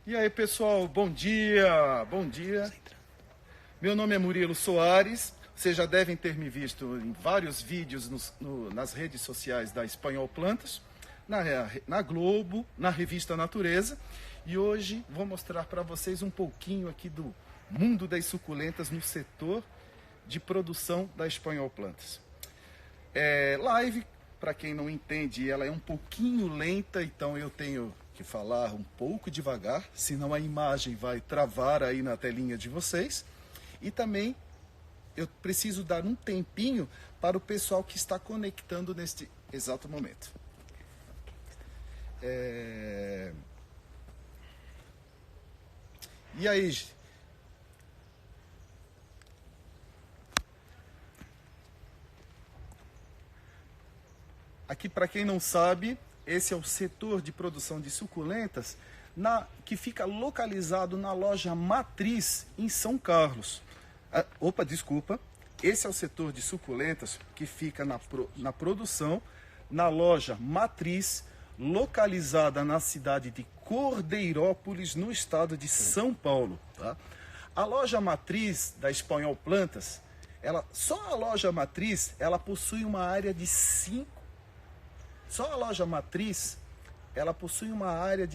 E aí, pessoal, bom dia, bom dia. Meu nome é Murilo Soares, vocês já devem ter me visto em vários vídeos nas redes sociais da Espanhol Plantas, na Globo, na revista Natureza. E hoje vou mostrar para vocês um pouquinho aqui do mundo das suculentas no setor de produção da Espanhol Plantas. Live, para quem não entende, ela é um pouquinho lenta, então eu tenho que falar um pouco devagar, senão a imagem vai travar aí na telinha de vocês. E também eu preciso dar um tempinho para o pessoal que está conectando neste exato momento. E aí? Aqui, para quem não sabe, esse é o setor de produção de suculentas que fica localizado na loja Matriz, em São Carlos. Esse é o setor de suculentas que fica na produção, na loja Matriz, localizada na cidade de Cordeirópolis, no estado de São Paulo. Tá? A loja Matriz da Espanhol Plantas, só a loja Matriz, ela possui uma área de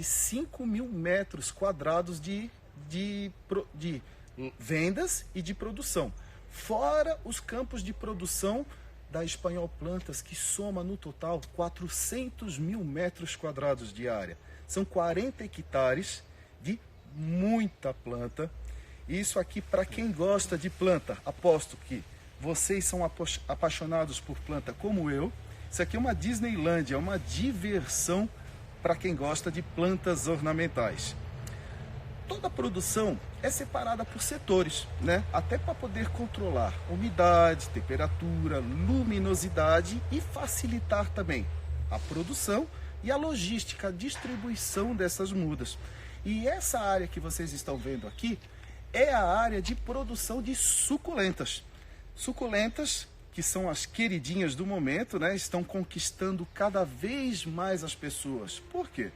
5 mil metros quadrados de vendas e de produção. Fora os campos de produção da Espanhol Plantas, que soma no total 400 mil metros quadrados de área. São 40 hectares de muita planta. Isso aqui, para quem gosta de planta, aposto que vocês são apaixonados por planta como eu. Isso aqui é uma Disneylândia, é uma diversão para quem gosta de plantas ornamentais. Toda a produção é separada por setores, né? Até para poder controlar umidade, temperatura, luminosidade e facilitar também a produção e a logística, a distribuição dessas mudas. E essa área que vocês estão vendo aqui é a área de produção de suculentas. Suculentas que são as queridinhas do momento, né? Estão conquistando cada vez mais as pessoas. Por quê?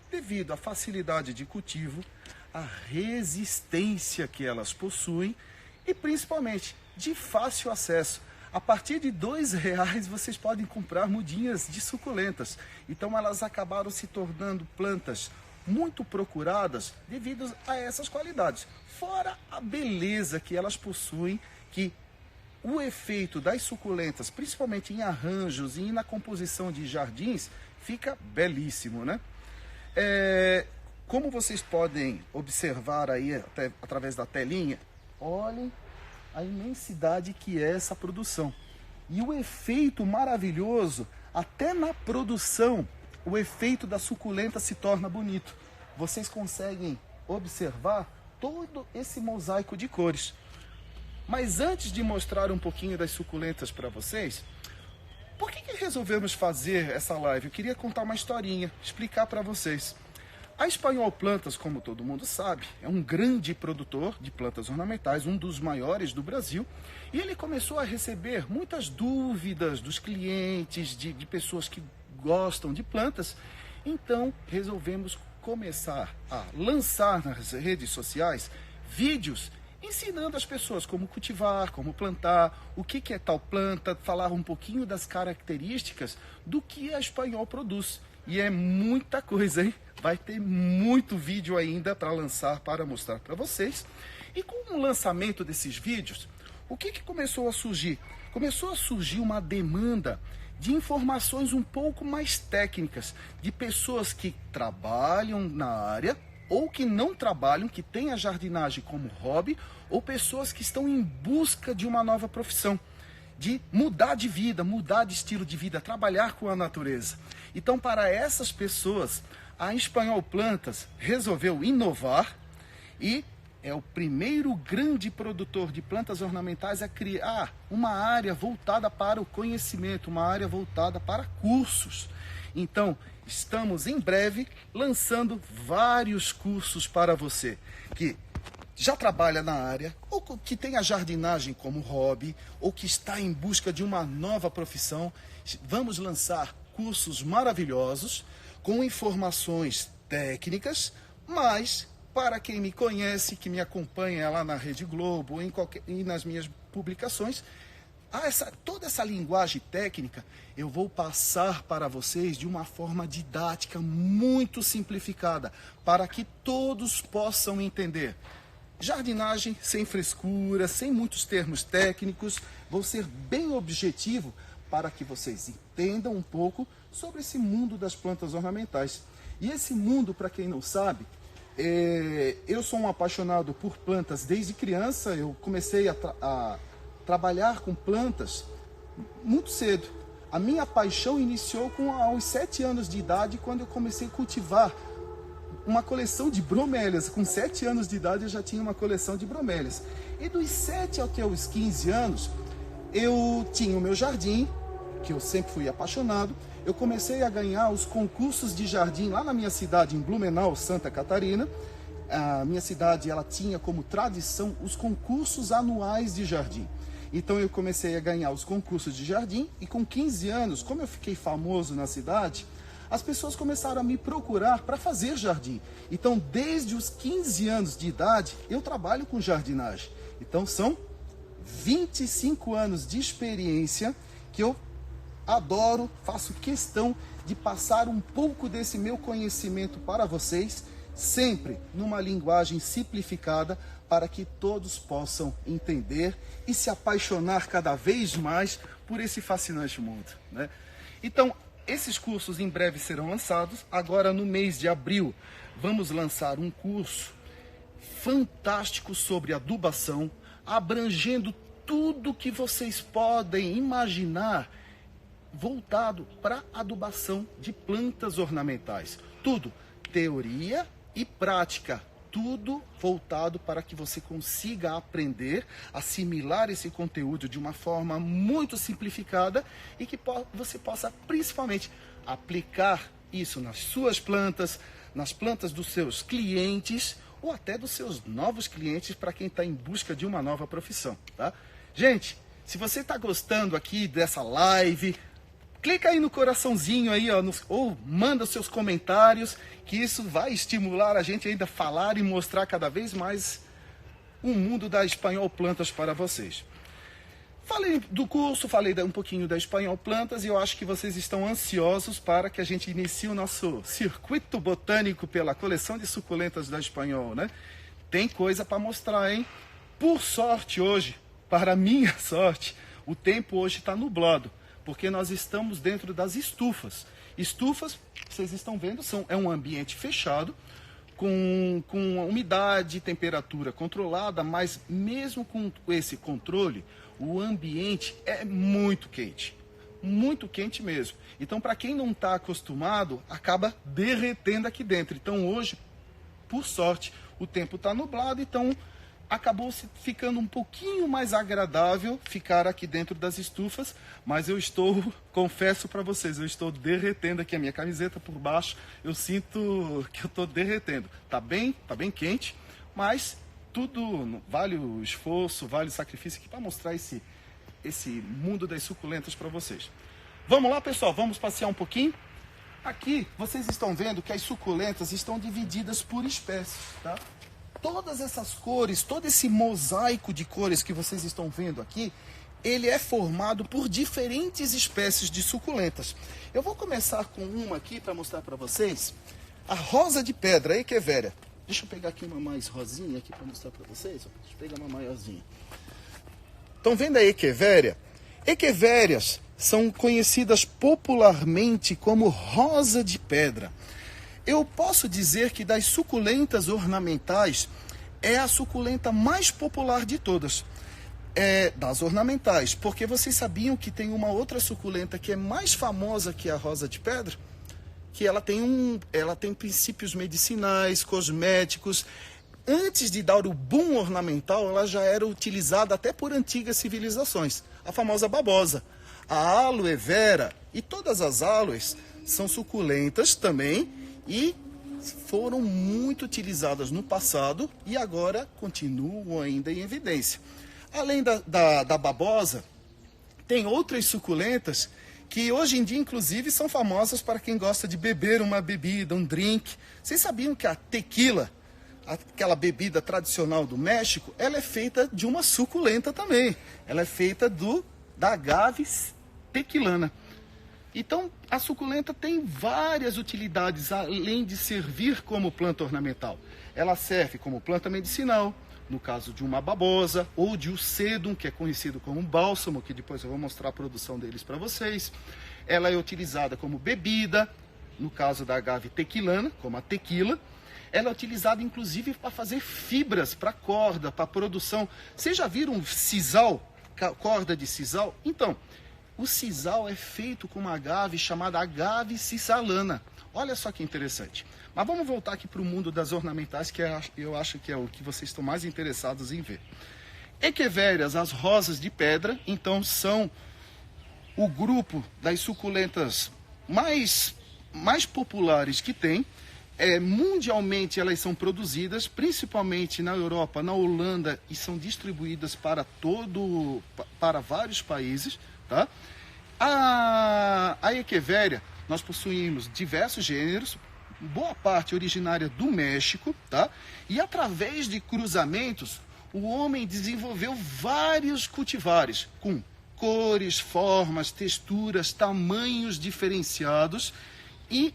Devido à facilidade de cultivo, a resistência que elas possuem e principalmente de fácil acesso. A partir de R$2 vocês podem comprar mudinhas de suculentas. Então elas acabaram se tornando plantas muito procuradas devido a essas qualidades. Fora a beleza que elas possuem, que o efeito das suculentas, principalmente em arranjos e na composição de jardins, fica belíssimo, né? Como vocês podem observar aí através da telinha, olhem a imensidade que é essa produção. E o efeito maravilhoso, até na produção, o efeito da suculenta se torna bonito. Vocês conseguem observar todo esse mosaico de cores. Mas antes de mostrar um pouquinho das suculentas para vocês, por que resolvemos fazer essa live? Eu queria contar uma historinha, explicar para vocês. A Espanhol Plantas, como todo mundo sabe, é um grande produtor de plantas ornamentais, um dos maiores do Brasil, e ele começou a receber muitas dúvidas dos clientes, de pessoas que gostam de plantas. Então resolvemos começar a lançar nas redes sociais vídeos ensinando as pessoas como cultivar, como plantar, o que é tal planta, falar um pouquinho das características do que a Espanhol produz. E é muita coisa, hein? Vai ter muito vídeo ainda para lançar, para mostrar para vocês. E com o lançamento desses vídeos, o que começou a surgir? Começou a surgir uma demanda de informações um pouco mais técnicas, de pessoas que trabalham na área, ou que não trabalham, que têm a jardinagem como hobby, ou pessoas que estão em busca de uma nova profissão, de mudar de vida, mudar de estilo de vida, trabalhar com a natureza. Então, para essas pessoas, a Espanhol Plantas resolveu inovar e é o primeiro grande produtor de plantas ornamentais a criar uma área voltada para o conhecimento, uma área voltada para cursos. Então, estamos em breve lançando vários cursos para você que já trabalha na área, ou que tem a jardinagem como hobby, ou que está em busca de uma nova profissão. Vamos lançar cursos maravilhosos, com informações técnicas, mas Para quem me conhece, que me acompanha lá na Rede Globo e nas minhas publicações, toda essa linguagem técnica eu vou passar para vocês de uma forma didática muito simplificada, para que todos possam entender. Jardinagem sem frescura, sem muitos termos técnicos, vou ser bem objetivo para que vocês entendam um pouco sobre esse mundo das plantas ornamentais. E esse mundo, para quem não sabe, eu sou um apaixonado por plantas desde criança. Eu comecei a trabalhar com plantas muito cedo. A minha paixão iniciou aos 7 anos de idade, quando eu comecei a cultivar uma coleção de bromélias. Com 7 anos de idade eu já tinha uma coleção de bromélias. E dos 7 até os 15 anos, eu tinha o meu jardim, que eu sempre fui apaixonado. Eu comecei a ganhar os concursos de jardim lá na minha cidade, em Blumenau, Santa Catarina. A minha cidade, ela tinha como tradição os concursos anuais de jardim. Então eu comecei a ganhar os concursos de jardim e com 15 anos, como eu fiquei famoso na cidade, as pessoas começaram a me procurar para fazer jardim. Então desde os 15 anos de idade eu trabalho com jardinagem. Então são 25 anos de experiência que eu adoro, faço questão de passar um pouco desse meu conhecimento para vocês, sempre numa linguagem simplificada, para que todos possam entender e se apaixonar cada vez mais por esse fascinante mundo, né? Então, esses cursos em breve serão lançados. Agora, no mês de abril, vamos lançar um curso fantástico sobre adubação, abrangendo tudo que vocês podem imaginar voltado para adubação de plantas ornamentais. Tudo, teoria e prática, tudo voltado para que você consiga aprender, assimilar esse conteúdo de uma forma muito simplificada e que você possa principalmente aplicar isso nas suas plantas, nas plantas dos seus clientes ou até dos seus novos clientes, para quem está em busca de uma nova profissão, tá? Gente, se você está gostando aqui dessa live, clica aí no coraçãozinho aí, ó, ou manda seus comentários, que isso vai estimular a gente ainda a falar e mostrar cada vez mais um mundo da Espanhol Plantas para vocês. Falei do curso, falei um pouquinho da Espanhol Plantas e eu acho que vocês estão ansiosos para que a gente inicie o nosso circuito botânico pela coleção de suculentas da Espanhol, né? Tem coisa para mostrar, hein? Por sorte hoje, para minha sorte, o tempo hoje está nublado, porque nós estamos dentro das estufas. Estufas, vocês estão vendo, é um ambiente fechado, com umidade, temperatura controlada, mas mesmo com esse controle, o ambiente é muito quente mesmo. Então, para quem não está acostumado, acaba derretendo aqui dentro. Então, hoje, por sorte, o tempo está nublado, então acabou ficando um pouquinho mais agradável ficar aqui dentro das estufas, mas confesso para vocês, eu estou derretendo aqui a minha camiseta por baixo, eu sinto que eu estou derretendo. Tá bem quente, mas tudo vale o esforço, vale o sacrifício aqui para mostrar esse mundo das suculentas para vocês. Vamos lá, pessoal, vamos passear um pouquinho? Aqui, vocês estão vendo que as suculentas estão divididas por espécies, tá? Todas essas cores, todo esse mosaico de cores que vocês estão vendo aqui, ele é formado por diferentes espécies de suculentas. Eu vou começar com uma aqui para mostrar para vocês. A rosa de pedra, a Echeveria. Deixa eu pegar aqui uma mais rosinha aqui para mostrar para vocês. Deixa eu pegar uma maiorzinha. Estão vendo a Echeveria? Echeverias são conhecidas popularmente como rosa de pedra. Eu posso dizer que das suculentas ornamentais, é a suculenta mais popular de todas. Das ornamentais, porque vocês sabiam que tem uma outra suculenta que é mais famosa que a rosa de pedra? Que ela tem princípios medicinais, cosméticos. Antes de dar o boom ornamental, ela já era utilizada até por antigas civilizações. A famosa babosa. A aloe vera e todas as aloes são suculentas também, e foram muito utilizadas no passado e agora continuam ainda em evidência. Além da babosa, tem outras suculentas que hoje em dia, inclusive, são famosas para quem gosta de beber uma bebida, um drink. Vocês sabiam que a tequila, aquela bebida tradicional do México, ela é feita de uma suculenta também. Ela é feita da agave tequilana. Então, a suculenta tem várias utilidades, além de servir como planta ornamental. Ela serve como planta medicinal, no caso de uma babosa, ou de um sedum, que é conhecido como um bálsamo, que depois eu vou mostrar a produção deles para vocês. Ela é utilizada como bebida, no caso da agave tequilana, como a tequila. Ela é utilizada, inclusive, para fazer fibras, para corda, para produção. Vocês já viram sisal, corda de sisal? Então, o sisal é feito com uma agave chamada agave cisalana. Olha só que interessante. Mas vamos voltar aqui para o mundo das ornamentais, que eu acho que é o que vocês estão mais interessados em ver. Equevérias, as rosas de pedra, então são o grupo das suculentas mais populares que tem. Mundialmente elas são produzidas, principalmente na Europa, na Holanda, e são distribuídas para vários países, tá? A Echeveria, nós possuímos diversos gêneros, boa parte originária do México, tá? E através de cruzamentos, o homem desenvolveu vários cultivares com cores, formas, texturas, tamanhos diferenciados, e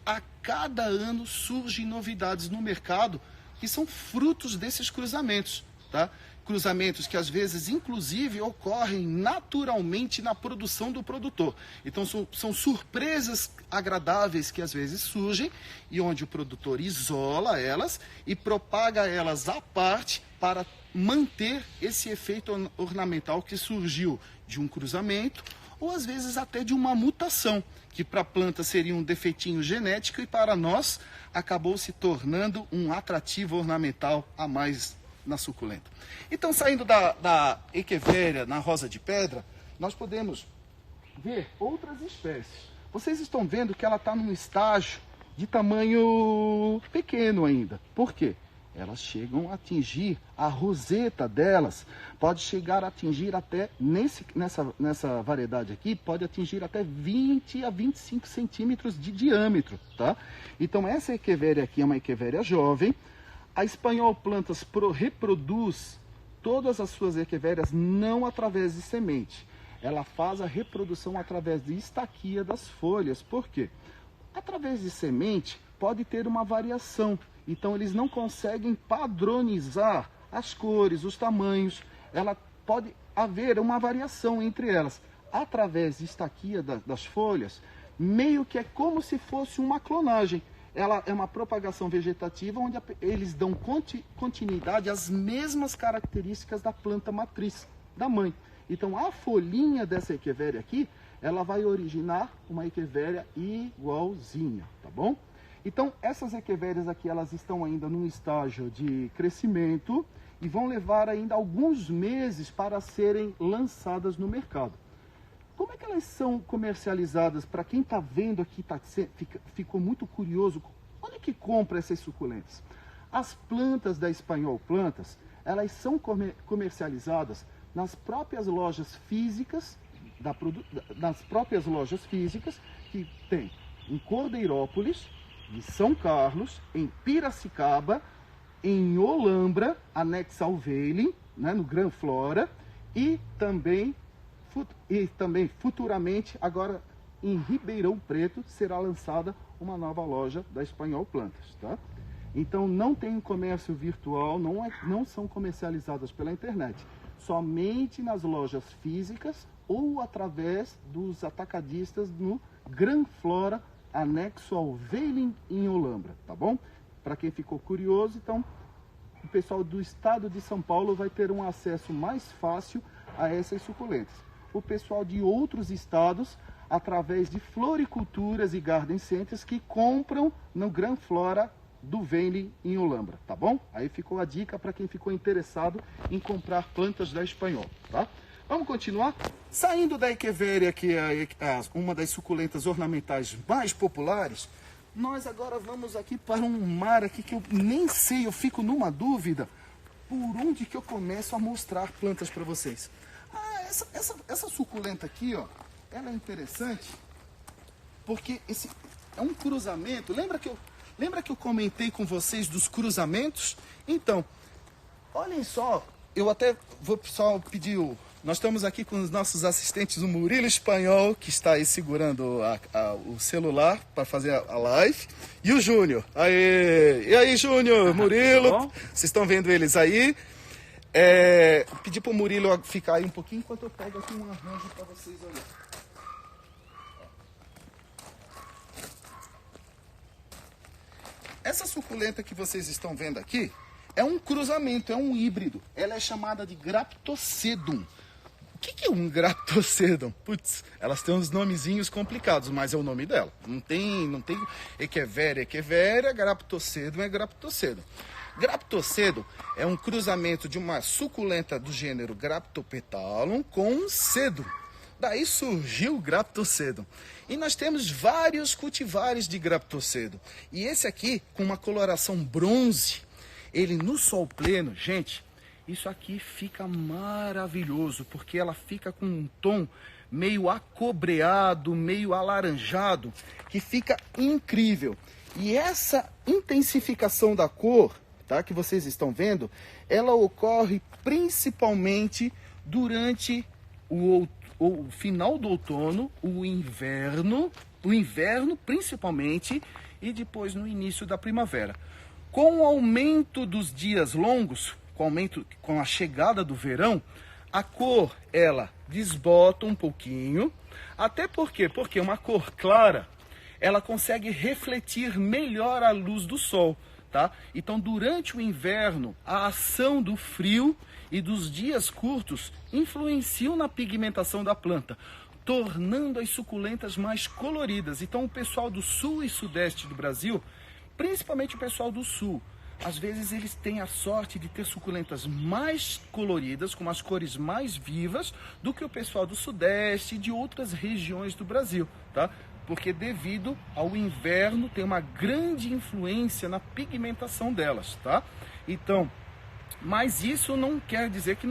a cada ano surgem novidades no mercado que são frutos desses cruzamentos, tá? Cruzamentos que às vezes, inclusive, ocorrem naturalmente na produção do produtor. Então são surpresas agradáveis que às vezes surgem e onde o produtor isola elas e propaga elas à parte para manter esse efeito ornamental que surgiu de um cruzamento ou às vezes até de uma mutação, que para a planta seria um defeitinho genético e para nós acabou se tornando um atrativo ornamental a mais na suculenta. Então, saindo da Echeveria, na rosa de pedra, nós podemos ver outras espécies. Vocês estão vendo que ela está num estágio de tamanho pequeno ainda. Por quê? Elas chegam a atingir, a roseta delas pode chegar a atingir até, nessa variedade aqui, pode atingir até 20 a 25 centímetros de diâmetro, tá? Então essa Echeveria aqui é uma Echeveria jovem. A Espanhol Plantas reproduz todas as suas Echeverias não através de semente. Ela faz a reprodução através de estaquia das folhas. Por quê? Através de semente pode ter uma variação. Então eles não conseguem padronizar as cores, os tamanhos. Ela pode haver uma variação entre elas. Através de estaquia das folhas, meio que é como se fosse uma clonagem. Ela é uma propagação vegetativa onde eles dão continuidade às mesmas características da planta matriz, da mãe. Então a folhinha dessa Echeveria aqui, ela vai originar uma Echeveria igualzinha, tá bom? Então essas Echeverias aqui, elas estão ainda num estágio de crescimento e vão levar ainda alguns meses para serem lançadas no mercado. Como é que elas são comercializadas? Para quem está vendo aqui, ficou muito curioso, onde é que compra essas suculentas? As plantas da Espanhol Plantas, elas são comercializadas nas próprias lojas físicas, que tem em Cordeirópolis, em São Carlos, em Piracicaba, em Olambra, anexa ao Veiling, né, no Gran Flora, e também futuramente, agora em Ribeirão Preto, será lançada uma nova loja da Espanhol Plantas, tá? Então não tem comércio virtual, não são comercializadas pela internet, somente nas lojas físicas ou através dos atacadistas no Gran Flora, anexo ao Veiling em Olambra, tá bom? Para quem ficou curioso, então o pessoal do estado de São Paulo vai ter um acesso mais fácil a essas suculentas. O pessoal de outros estados, através de floriculturas e garden centers que compram no Gran Flora do Veiling em Olambra, tá bom? Aí ficou a dica para quem ficou interessado em comprar plantas da Espanhol, tá? Vamos continuar? Saindo da Echeveria, que é uma das suculentas ornamentais mais populares, nós agora vamos aqui para um mar aqui que eu nem sei, eu fico numa dúvida por onde que eu começo a mostrar plantas para vocês. Essa suculenta aqui, ó, ela é interessante porque esse é um cruzamento. Lembra que Lembra que eu comentei com vocês dos cruzamentos? Então, olhem só, eu até vou só pedir Nós estamos aqui com os nossos assistentes, o Murilo Espanhol, que está aí segurando o celular para fazer a live, e o Júnior. Aê! E aí, Júnior, Murilo, vocês estão vendo eles aí? Pedir para o Murilo ficar aí um pouquinho, enquanto eu pego aqui um arranjo para vocês olharem. Essa suculenta que vocês estão vendo aqui é um cruzamento, é um híbrido. Ela é chamada de Graptocedum. O que é um Graptocedum? Putz, elas têm uns nomezinhos complicados, mas é o nome dela. Não tem Echeveria, Graptocedum é Graptocedum. Graptocedum é um cruzamento de uma suculenta do gênero Graptopetalum com um cedum. Daí surgiu o Graptocedum. E nós temos vários cultivares de Graptocedum. E esse aqui, com uma coloração bronze, ele no sol pleno, gente, isso aqui fica maravilhoso, porque ela fica com um tom meio acobreado, meio alaranjado, que fica incrível. E essa intensificação da cor, tá, que vocês estão vendo, ela ocorre principalmente durante o final do outono, o inverno principalmente, e depois no início da primavera. Com o aumento dos dias longos, com a chegada do verão, a cor, ela desbota um pouquinho. Até porque uma cor clara, ela consegue refletir melhor a luz do sol, tá? Então, durante o inverno, a ação do frio e dos dias curtos influenciam na pigmentação da planta, tornando as suculentas mais coloridas. Então, o pessoal do sul e sudeste do Brasil, principalmente o pessoal do sul, às vezes eles têm a sorte de ter suculentas mais coloridas, com as cores mais vivas, do que o pessoal do sudeste e de outras regiões do Brasil, tá? Porque devido ao inverno tem uma grande influência na pigmentação delas, tá? Então, mas isso não quer dizer que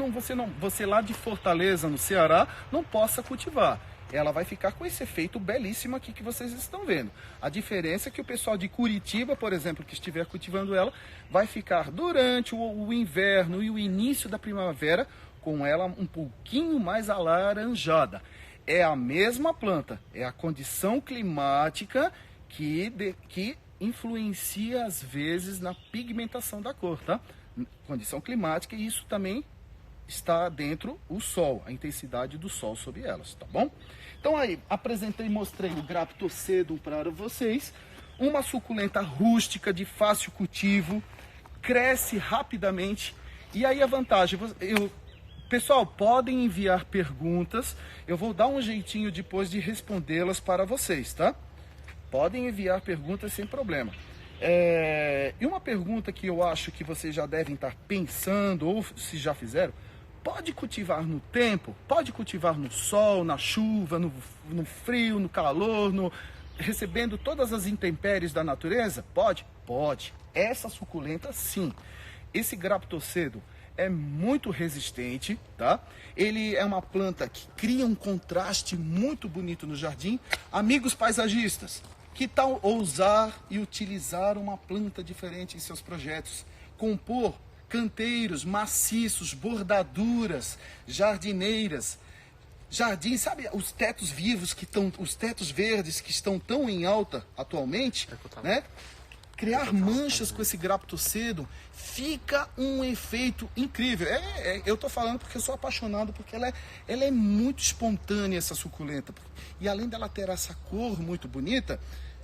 você lá de Fortaleza, no Ceará, não possa cultivar. Ela vai ficar com esse efeito belíssimo aqui que vocês estão vendo. A diferença é que o pessoal de Curitiba, por exemplo, que estiver cultivando ela, vai ficar durante o inverno e o início da primavera com ela um pouquinho mais alaranjada. É a mesma planta, é a condição climática que influencia às vezes na pigmentação da cor, tá? Condição climática, e isso também está dentro o sol, a intensidade do sol sobre elas, tá bom? Então aí, apresentei e mostrei o Graptocedum para vocês, uma suculenta rústica de fácil cultivo, cresce rapidamente, e aí a vantagem, pessoal, podem enviar perguntas, eu vou dar um jeitinho depois de respondê-las para vocês, tá? Podem enviar perguntas sem problema. E uma pergunta que eu acho que vocês já devem estar pensando, ou se já fizeram, pode cultivar no tempo? Pode cultivar no sol, na chuva, no frio, no calor, recebendo todas as intempéries da natureza? Pode? Pode. Essa suculenta, sim. Esse Graptocedum é muito resistente, tá? Ele é uma planta que cria um contraste muito bonito no jardim. Amigos paisagistas, que tal ousar e utilizar uma planta diferente em seus projetos? Compor canteiros maciços, bordaduras, jardineiras, jardins, sabe, os tetos vivos os tetos verdes que estão tão em alta atualmente, né? Criar manchas com esse Graptocedum fica um efeito incrível. Eu tô falando porque eu sou apaixonado, porque ela é muito espontânea, essa suculenta. E além dela ter essa cor muito bonita,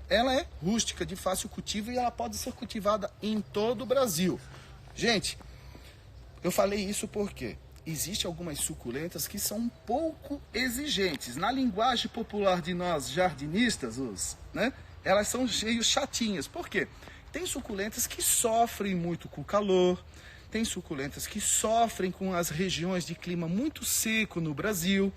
ela é rústica, de fácil cultivo, e ela pode ser cultivada em todo o Brasil. Gente, eu falei isso porque existem algumas suculentas que são um pouco exigentes. Na linguagem popular de nós jardinistas, né, elas são meio chatinhas. Por quê? Tem suculentas que sofrem muito com o calor, tem suculentas que sofrem com as regiões de clima muito seco no Brasil,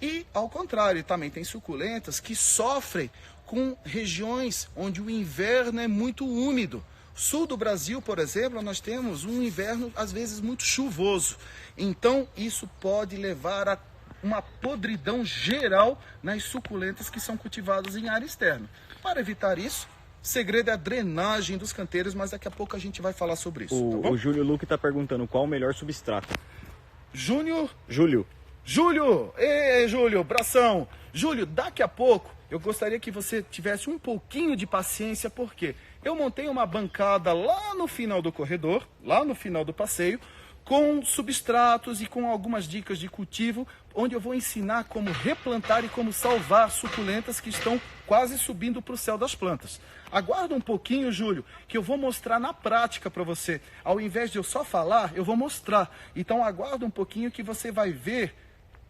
e ao contrário, também tem suculentas que sofrem com regiões onde o inverno é muito úmido. Sul do Brasil, por exemplo, nós temos um inverno às vezes muito chuvoso. Então, isso pode levar a uma podridão geral nas suculentas que são cultivadas em área externa. Para evitar isso, segredo é a drenagem dos canteiros, mas daqui a pouco a gente vai falar sobre isso, tá bom? O Júlio Luque está perguntando qual o melhor substrato. Júlio, bração. Júlio, daqui a pouco eu gostaria que você tivesse um pouquinho de paciência, porque eu montei uma bancada lá no final do corredor, lá no final do passeio, com substratos e com algumas dicas de cultivo, onde eu vou ensinar como replantar e como salvar suculentas que estão quase subindo para o céu das plantas. Aguarda um pouquinho, Júlio, que eu vou mostrar na prática para você. Ao invés de eu só falar, eu vou mostrar. Então aguarda um pouquinho que você vai ver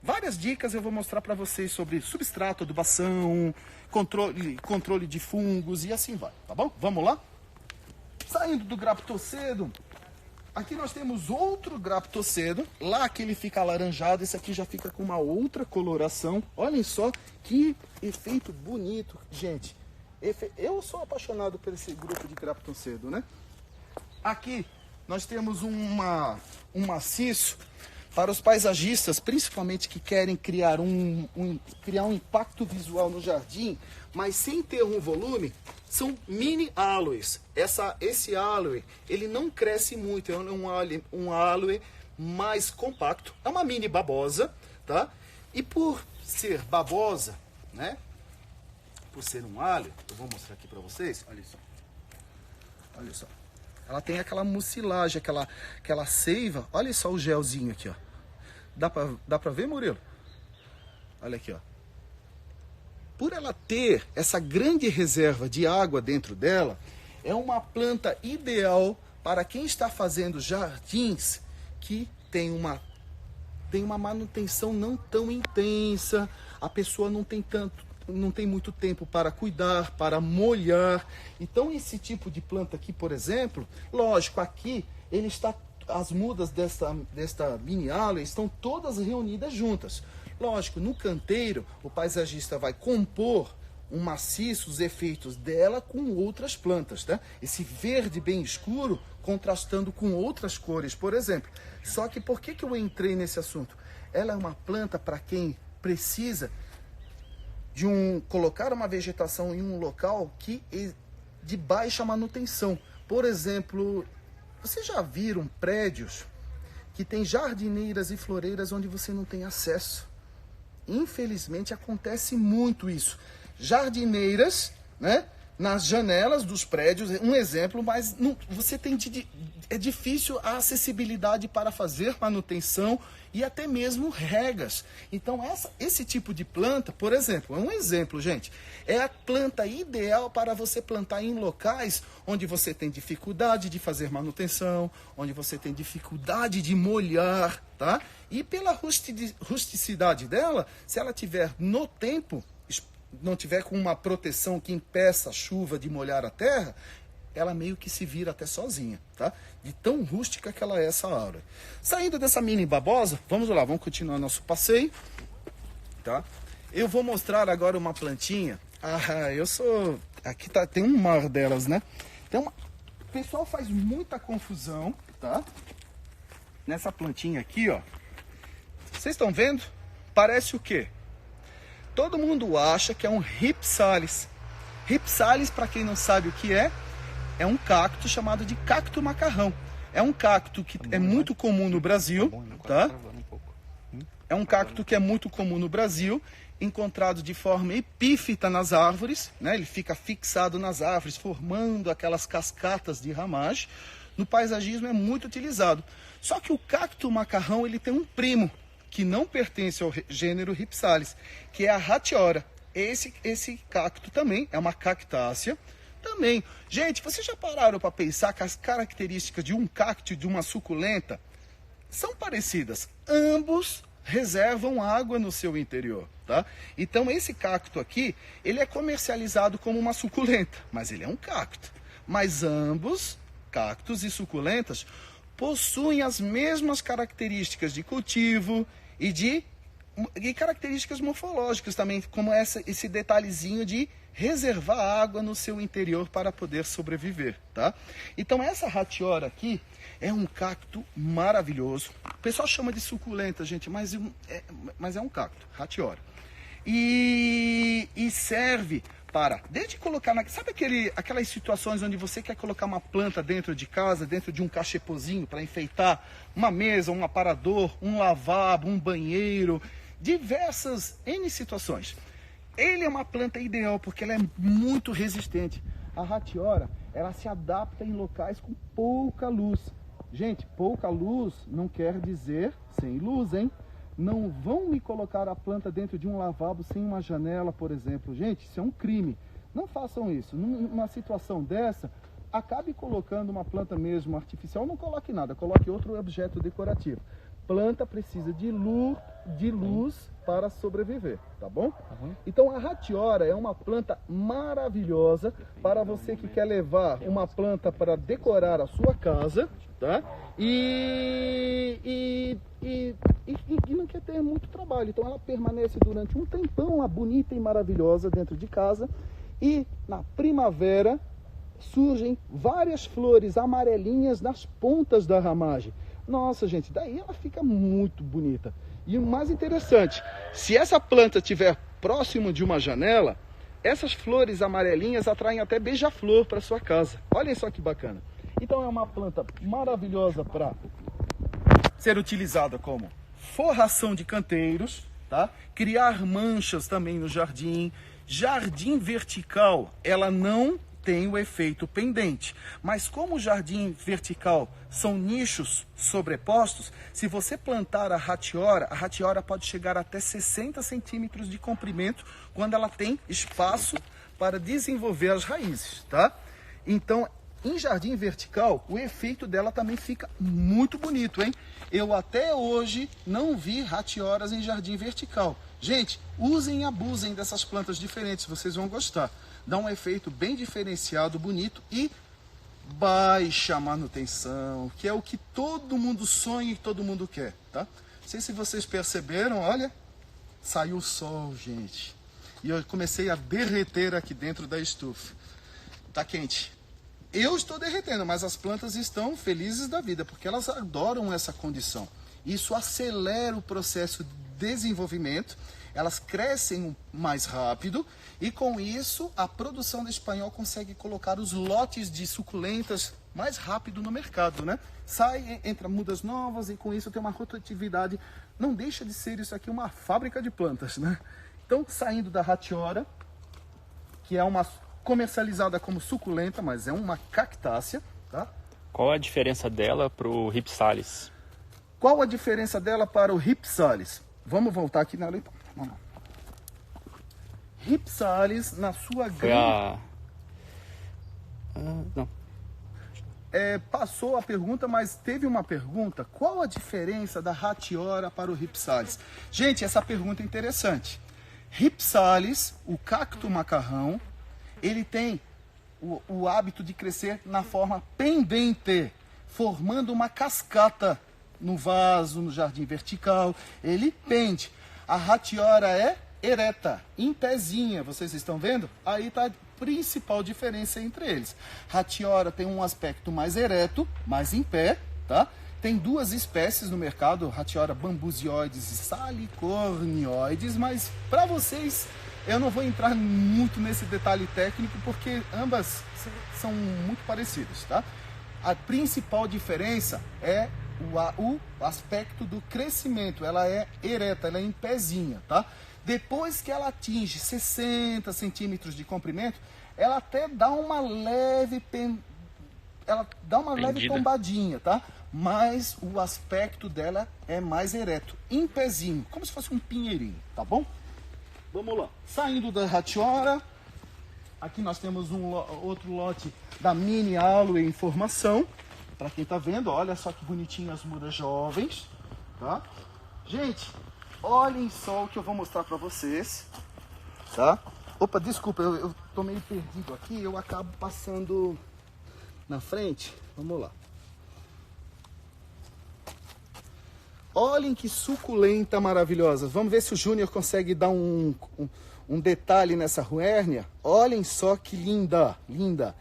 várias dicas. Eu vou mostrar para vocês sobre substrato, adubação, controle de fungos e assim vai, tá bom? Vamos lá? Saindo do graptocedo, aqui nós temos outro graptocedo. Lá que ele fica alaranjado, esse aqui já fica com uma outra coloração. Olhem só que efeito bonito, gente. Eu sou apaixonado por esse grupo de graptocedo, né? Aqui nós temos um maciço para os paisagistas, principalmente que querem criar criar um impacto visual no jardim, mas sem ter um volume. São mini aloes. Esse aloe, ele não cresce muito, é um aloe mais compacto. É uma mini babosa, tá? E por ser babosa, né? Por ser um aloe, eu vou mostrar aqui para vocês. Olha só. Olha só. Ela tem aquela mucilagem, aquela seiva. Olha só o gelzinho aqui, ó. Dá pra ver, Murilo? Olha aqui, ó. Por ela ter essa grande reserva de água dentro dela, é uma planta ideal para quem está fazendo jardins que tem uma manutenção não tão intensa, a pessoa não tem muito tempo para cuidar, para molhar. Então esse tipo de planta aqui, por exemplo, lógico, aqui as mudas desta mini aloe estão todas reunidas juntas. Lógico, no canteiro, o paisagista vai compor um maciço, os efeitos dela com outras plantas, tá? Esse verde bem escuro contrastando com outras cores, por exemplo. Só que por que eu entrei nesse assunto? Ela é uma planta para quem precisa de colocar uma vegetação em um local que é de baixa manutenção. Por exemplo, vocês já viram prédios que tem jardineiras e floreiras onde você não tem acesso? Infelizmente acontece muito isso. Jardineiras, né, nas janelas dos prédios, um exemplo, mas é difícil a acessibilidade para fazer manutenção e até mesmo regas. Então esse tipo de planta, por exemplo, é um exemplo, gente, é a planta ideal para você plantar em locais onde você tem dificuldade de fazer manutenção, onde você tem dificuldade de molhar, tá? E pela rusticidade dela, se ela tiver no tempo, não tiver com uma proteção que impeça a chuva de molhar a terra, ela meio que se vira até sozinha, tá? De tão rústica que ela é essa árvore. Saindo dessa mini babosa, vamos lá, vamos continuar nosso passeio, tá? Eu vou mostrar agora uma plantinha. Aqui tem um mar delas, né? O pessoal faz muita confusão, tá? Nessa plantinha aqui, ó. Vocês estão vendo? Parece o quê? Todo mundo acha que é um Rhipsalis. Rhipsalis, para quem não sabe o que é um cacto chamado de cacto macarrão. É um cacto que é muito comum no Brasil, tá? É um cacto que é muito comum no Brasil, encontrado de forma epífita nas árvores, né? Ele fica fixado nas árvores, formando aquelas cascatas de ramagem. No paisagismo é muito utilizado. Só que o cacto macarrão, ele tem um primo, que não pertence ao gênero Rhipsalis, que é a Hatiora. Esse cacto também é uma cactácea. Também, gente, vocês já pararam para pensar que as características de um cacto e de uma suculenta são parecidas? Ambos reservam água no seu interior, tá? Então esse cacto aqui, ele é comercializado como uma suculenta, mas ele é um cacto. Mas ambos, cactos e suculentas, possuem as mesmas características de cultivo e características morfológicas também, como esse detalhezinho de reservar água no seu interior para poder sobreviver, tá? Então essa Hatiora aqui é um cacto maravilhoso. O pessoal chama de suculenta, gente, mas é um cacto, Hatiora. E serve Desde colocar, sabe aquelas situações onde você quer colocar uma planta dentro de casa, dentro de um cachepozinho para enfeitar uma mesa, um aparador, um lavabo, um banheiro, diversas N situações. Ele é uma planta ideal porque ela é muito resistente. A Hatiora, ela se adapta em locais com pouca luz. Gente, pouca luz não quer dizer sem luz, hein? Não vão me colocar a planta dentro de um lavabo sem uma janela, por exemplo. Gente, isso é um crime. Não façam isso. Numa situação dessa, acabe colocando uma planta mesmo artificial. Não coloque nada, coloque outro objeto decorativo. Planta precisa de luz para sobreviver, tá bom? Então a Hatiora é uma planta maravilhosa para você que quer levar uma planta para decorar a sua casa, tá? E não quer ter muito trabalho. Então ela permanece durante um tempão lá, bonita e maravilhosa dentro de casa. E na primavera surgem várias flores amarelinhas nas pontas da ramagem. Nossa, gente, daí ela fica muito bonita. E o mais interessante, se essa planta estiver próximo de uma janela, essas flores amarelinhas atraem até beija-flor para sua casa. Olhem só que bacana. Então é uma planta maravilhosa para ser utilizada como forração de canteiros, tá? Criar manchas também no jardim. Jardim vertical, ela não tem o efeito pendente, mas como o jardim vertical são nichos sobrepostos, se você plantar a Hatiora pode chegar até 60 centímetros de comprimento quando ela tem espaço para desenvolver as raízes, tá? Então, em jardim vertical, o efeito dela também fica muito bonito, hein? Eu até hoje não vi Hatioras em jardim vertical. Gente, usem e abusem dessas plantas diferentes, vocês vão gostar. Dá um efeito bem diferenciado, bonito e baixa manutenção, que é o que todo mundo sonha e todo mundo quer, tá? Não sei se vocês perceberam, olha, saiu o sol, gente. E eu comecei a derreter aqui dentro da estufa. Tá quente. Eu estou derretendo, mas as plantas estão felizes da vida, porque elas adoram essa condição. Isso acelera o processo de desenvolvimento, elas crescem mais rápido e com isso a produção da Espanhol consegue colocar os lotes de suculentas mais rápido no mercado, né? Sai, entra mudas novas e com isso tem uma rotatividade. Não deixa de ser isso aqui uma fábrica de plantas, né? Então, saindo da Hatiora, que é uma comercializada como suculenta, mas é uma cactácea, tá? Qual a diferença dela para o Rhipsalis? Qual a diferença dela para o Rhipsalis? Vamos voltar aqui nela então. Vamos lá. Rhipsalis, na sua grande... não. Passou a pergunta, mas teve uma pergunta. Qual a diferença da Hatiora para o Rhipsalis? Gente, essa pergunta é interessante. Rhipsalis, o cacto macarrão, ele tem o hábito de crescer na forma pendente, formando uma cascata no vaso, no jardim vertical. Ele pende. A Hatiora é ereta, em pezinha, vocês estão vendo? Aí está a principal diferença entre eles. Hatiora tem um aspecto mais ereto, mais em pé, tá? Tem duas espécies no mercado, Hatiora bambuzioides e salicornioides, mas para vocês eu não vou entrar muito nesse detalhe técnico porque ambas são muito parecidas, tá? A principal diferença é o aspecto do crescimento. Ela é ereta, ela é em pezinha, tá? Depois que ela atinge 60 centímetros de comprimento, ela até dá uma leve tombadinha, tá? Mas o aspecto dela é mais ereto, em pezinho, como se fosse um pinheirinho, tá bom? Vamos lá. Saindo da Hatiora, aqui nós temos outro lote da Mini Aloe em formação. Para quem tá vendo, olha só que bonitinho as mudas jovens, tá? Gente, olhem só o que eu vou mostrar para vocês, tá? Opa, desculpa, eu tô meio perdido aqui, eu acabo passando na frente. Vamos lá. Olhem que suculenta maravilhosa. Vamos ver se o Júnior consegue dar um detalhe nessa ruérnia. Olhem só que linda, linda.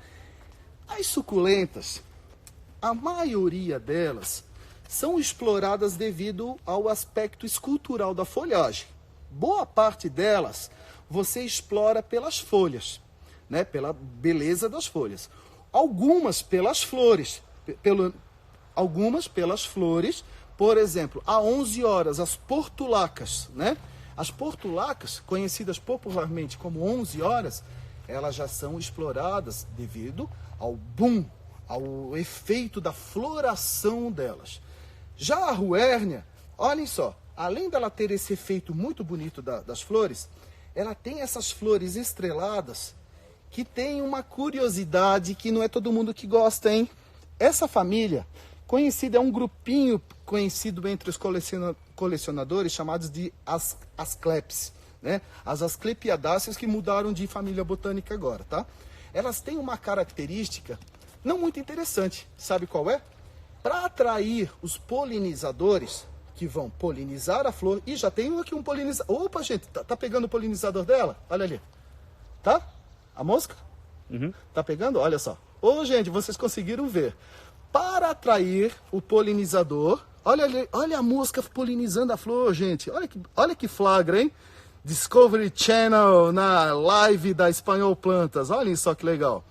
As suculentas, a maioria delas são exploradas devido ao aspecto escultural da folhagem. Boa parte delas você explora pelas folhas, né? Pela beleza das folhas. Algumas pelas flores, algumas pelas flores, por exemplo, a 11 horas, as portulacas, né? As portulacas, conhecidas popularmente como 11 horas, elas já são exploradas devido ao boom, ao efeito da floração delas. Já a ruérnia, olhem só, além dela ter esse efeito muito bonito das flores, ela tem essas flores estreladas que tem uma curiosidade que não é todo mundo que gosta, hein? Essa família, conhecida, é um grupinho conhecido entre os colecionadores chamados de Asclepias, né? As Asclepiadáceas que mudaram de família botânica agora, tá? Elas têm uma característica não muito interessante, sabe qual é? Para atrair os polinizadores que vão polinizar a flor, e já tem aqui um polinizador. Opa, gente, tá pegando o polinizador dela? Olha ali. Tá? A mosca? Uhum. Tá pegando? Olha só. Ô, gente, vocês conseguiram ver. Para atrair o polinizador, olha ali, olha a mosca polinizando a flor, gente. Olha que flagra, hein? Discovery Channel na live da Espanhol Plantas. Olhem só que legal.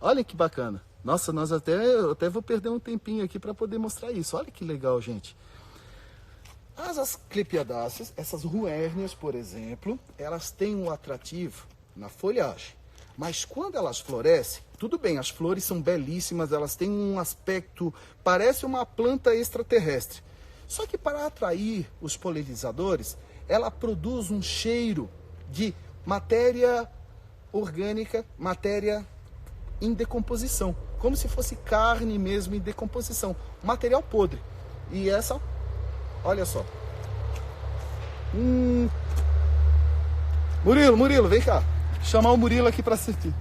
Olha que bacana. Nossa, eu até vou perder um tempinho aqui para poder mostrar isso. Olha que legal, gente. As Asclepiadáceas, essas ruérnias, por exemplo, elas têm um atrativo na folhagem. Mas quando elas florescem, tudo bem, as flores são belíssimas, elas têm um aspecto, parece uma planta extraterrestre. Só que para atrair os polinizadores, ela produz um cheiro de matéria orgânica, matéria em decomposição, como se fosse carne mesmo em decomposição, material podre. E essa, olha só. Murilo, vem cá. Chamar o Murilo aqui para sentir.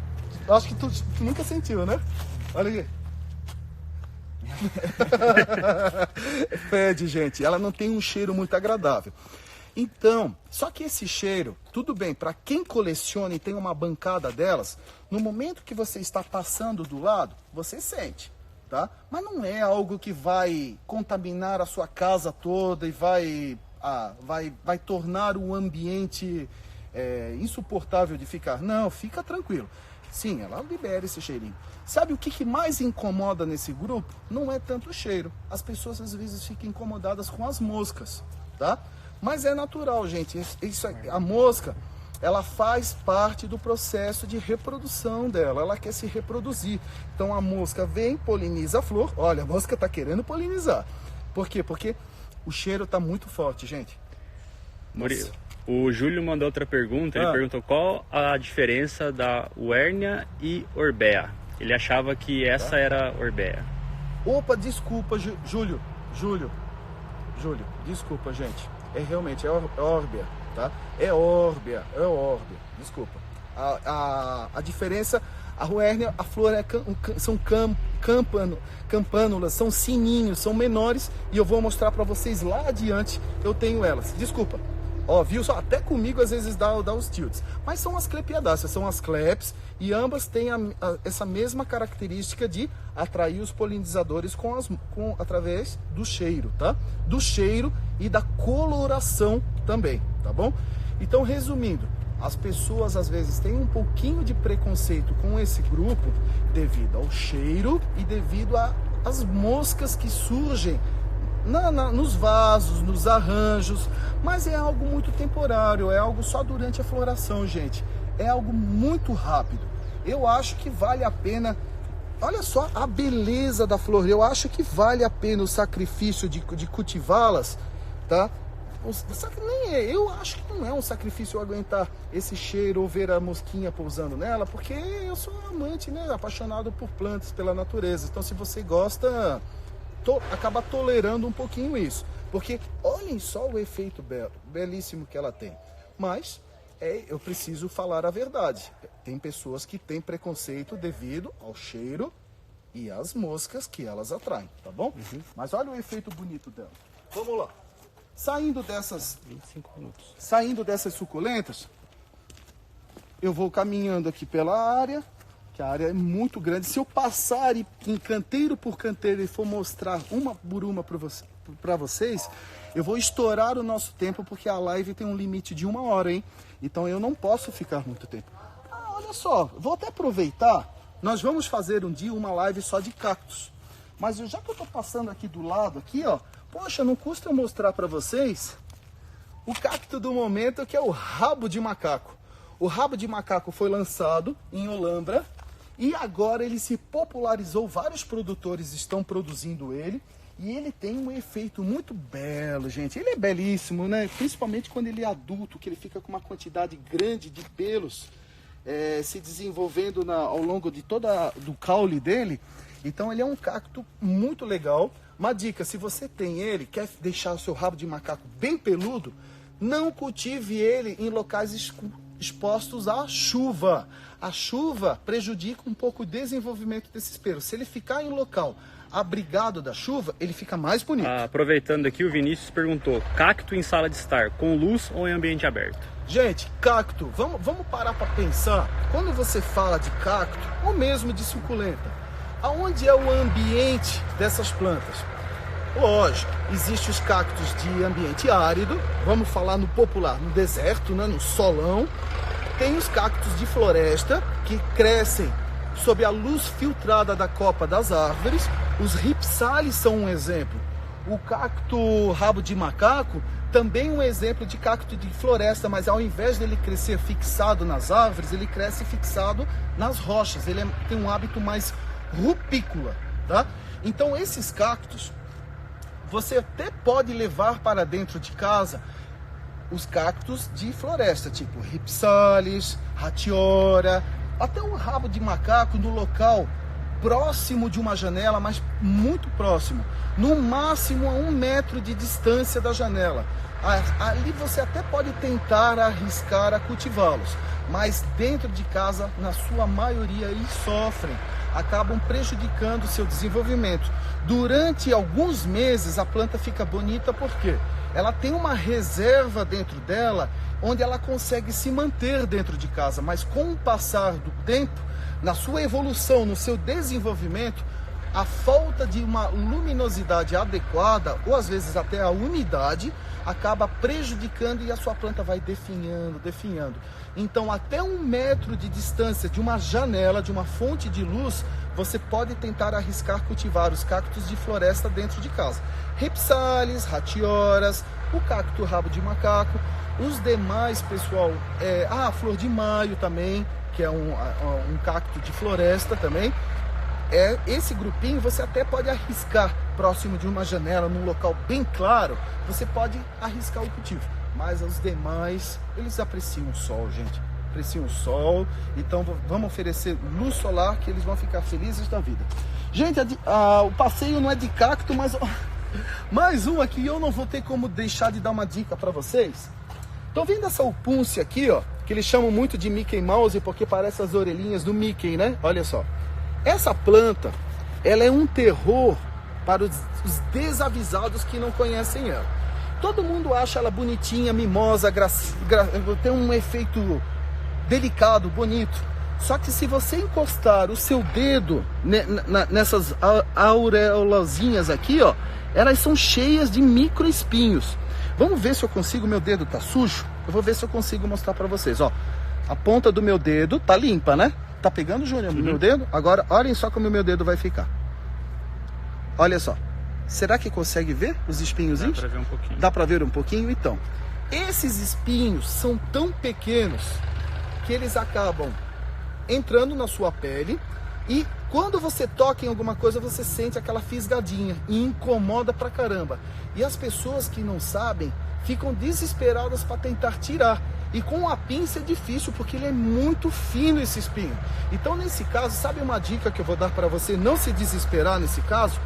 Eu acho que tu nunca sentiu, né? Olha aqui. Fede, gente. Ela não tem um cheiro muito agradável. Então, só que esse cheiro, tudo bem, para quem coleciona e tem uma bancada delas, no momento que você está passando do lado, você sente, tá? Mas não é algo que vai contaminar a sua casa toda e vai tornar o ambiente insuportável de ficar. Não, fica tranquilo. Sim, ela libera esse cheirinho. Sabe o que mais incomoda nesse grupo? Não é tanto o cheiro. As pessoas às vezes ficam incomodadas com as moscas, tá? Mas é natural, gente. A mosca, ela faz parte do processo de reprodução dela. Ela quer se reproduzir. Então a mosca vem, poliniza a flor. Olha, a mosca está querendo polinizar. Por quê? Porque o cheiro está muito forte, gente. Murilo, o Júlio mandou outra pergunta. Ele perguntou qual a diferença da Huernia e Orbea. Ele achava que essa era Orbea. Opa, desculpa, Júlio, desculpa, gente. Realmente, é Orbea, tá? É Orbea, desculpa. A diferença, a Huernia, a flor são campânulas, são sininhos, são menores, e eu vou mostrar para vocês lá adiante, eu tenho elas. Desculpa. Ó, viu só? Até comigo às vezes dá os tilts. Mas são as Asclepiadáceas, são as Cleps, e ambas têm essa mesma característica de atrair os polinizadores através do cheiro, tá? Do cheiro e da coloração também, tá bom? Então, resumindo, as pessoas às vezes têm um pouquinho de preconceito com esse grupo devido ao cheiro e devido às moscas que surgem nos vasos, nos arranjos, mas é algo muito temporário, é algo só durante a floração, gente. É algo muito rápido. Eu acho que vale a pena, olha só a beleza da flor, eu acho que vale a pena o sacrifício de cultivá-las, tá? Eu acho que não é um sacrifício aguentar esse cheiro ou ver a mosquinha pousando nela, porque eu sou amante, né, apaixonado por plantas, pela natureza. Então, se você gosta, acaba tolerando um pouquinho isso, porque olhem só o efeito belíssimo que ela tem. Mas eu preciso falar a verdade, tem pessoas que têm preconceito devido ao cheiro e às moscas que elas atraem, tá bom? Mas olha o efeito bonito dela. Vamos lá. Saindo dessas 25 minutos. Saindo dessas suculentas, eu vou caminhando aqui pela área. que a área é muito grande. Se eu passar em canteiro por canteiro e for mostrar uma por uma para vocês, eu vou estourar o nosso tempo, porque a live tem um limite de 1 hora, hein? Então eu não posso ficar muito tempo. Olha só, vou até aproveitar, nós vamos fazer um dia uma live só de cactos. Mas já que eu tô passando aqui do lado, aqui ó, poxa, não custa eu mostrar para vocês o cacto do momento, que é o rabo de macaco. O rabo de macaco foi lançado em Olambra e agora ele se popularizou, vários produtores estão produzindo ele. E ele tem um efeito muito belo, gente. Ele é belíssimo, né? Principalmente quando ele é adulto, que ele fica com uma quantidade grande de pelos se desenvolvendo ao longo de do caule dele. Então ele é um cacto muito legal. Uma dica, se você tem ele, quer deixar o seu rabo de macaco bem peludo, não cultive ele em locais expostos à chuva. A chuva prejudica um pouco o desenvolvimento desses pelos. Se ele ficar em local abrigado da chuva, ele fica mais bonito. Aproveitando aqui, o Vinícius perguntou: cacto em sala de estar, com luz ou em ambiente aberto? Gente, cacto, vamos parar para pensar. Quando você fala de cacto, ou mesmo de suculenta, aonde é o ambiente dessas plantas? Lógico, existem os cactos de ambiente árido, vamos falar no popular, no deserto, né, no solão. Tem os cactos de floresta, que crescem sob a luz filtrada da copa das árvores. Os ripsalis são um exemplo. O cacto rabo de macaco também um exemplo de cacto de floresta, mas ao invés dele crescer fixado nas árvores, ele cresce fixado nas rochas. Ele tem um hábito mais rupícola, tá? Então esses cactos você até pode levar para dentro de casa, os cactos de floresta, tipo ripsalis, ratiora, até um rabo de macaco no local próximo de uma janela, mas muito próximo, no máximo a 1 metro de distância da janela. Ali você até pode tentar arriscar a cultivá-los, mas dentro de casa, na sua maioria, eles sofrem, acabam prejudicando o seu desenvolvimento. Durante alguns meses a planta fica bonita porque ela tem uma reserva dentro dela, onde ela consegue se manter dentro de casa, mas com o passar do tempo, na sua evolução, no seu desenvolvimento, a falta de uma luminosidade adequada, ou às vezes até a umidade, acaba prejudicando e a sua planta vai definhando. Então, até 1 metro de distância de uma janela, de uma fonte de luz, você pode tentar arriscar cultivar os cactos de floresta dentro de casa. Ripsalis, ratioras, o cacto rabo de macaco, os demais, pessoal, a flor de maio também, que é um cacto de floresta também. Esse grupinho você até pode arriscar próximo de uma janela, num local bem claro, você pode arriscar o cultivo. Mas os demais, eles apreciam o sol, gente. Apreciam o sol, então vamos oferecer luz solar que eles vão ficar felizes da vida. Gente, o passeio não é de cacto, mas mais um aqui, eu não vou ter como deixar de dar uma dica para vocês. Estão vendo essa opúncia aqui, ó, que eles chamam muito de Mickey Mouse porque parece as orelhinhas do Mickey, né? Olha só. Essa planta, ela é um terror para os desavisados que não conhecem ela. Todo mundo acha ela bonitinha, mimosa, tem um efeito delicado, bonito. Só que se você encostar o seu dedo nessas aureolazinhas aqui, ó, elas são cheias de micro espinhos. Vamos ver se eu consigo, meu dedo tá sujo? Eu vou ver se eu consigo mostrar para vocês, ó. A ponta do meu dedo tá limpa, né? Tá pegando, Júnior, no meu dedo? Agora, olhem só como o meu dedo vai ficar. Olha só. Será que consegue ver os espinhozinhos? Dá pra ver um pouquinho. Dá pra ver um pouquinho? Então, esses espinhos são tão pequenos que eles acabam entrando na sua pele e quando você toca em alguma coisa, você sente aquela fisgadinha e incomoda pra caramba. E as pessoas que não sabem ficam desesperadas para tentar tirar. E com a pinça é difícil, porque ele é muito fino, esse espinho. Então, nesse caso, sabe uma dica que eu vou dar para você não se desesperar nesse caso?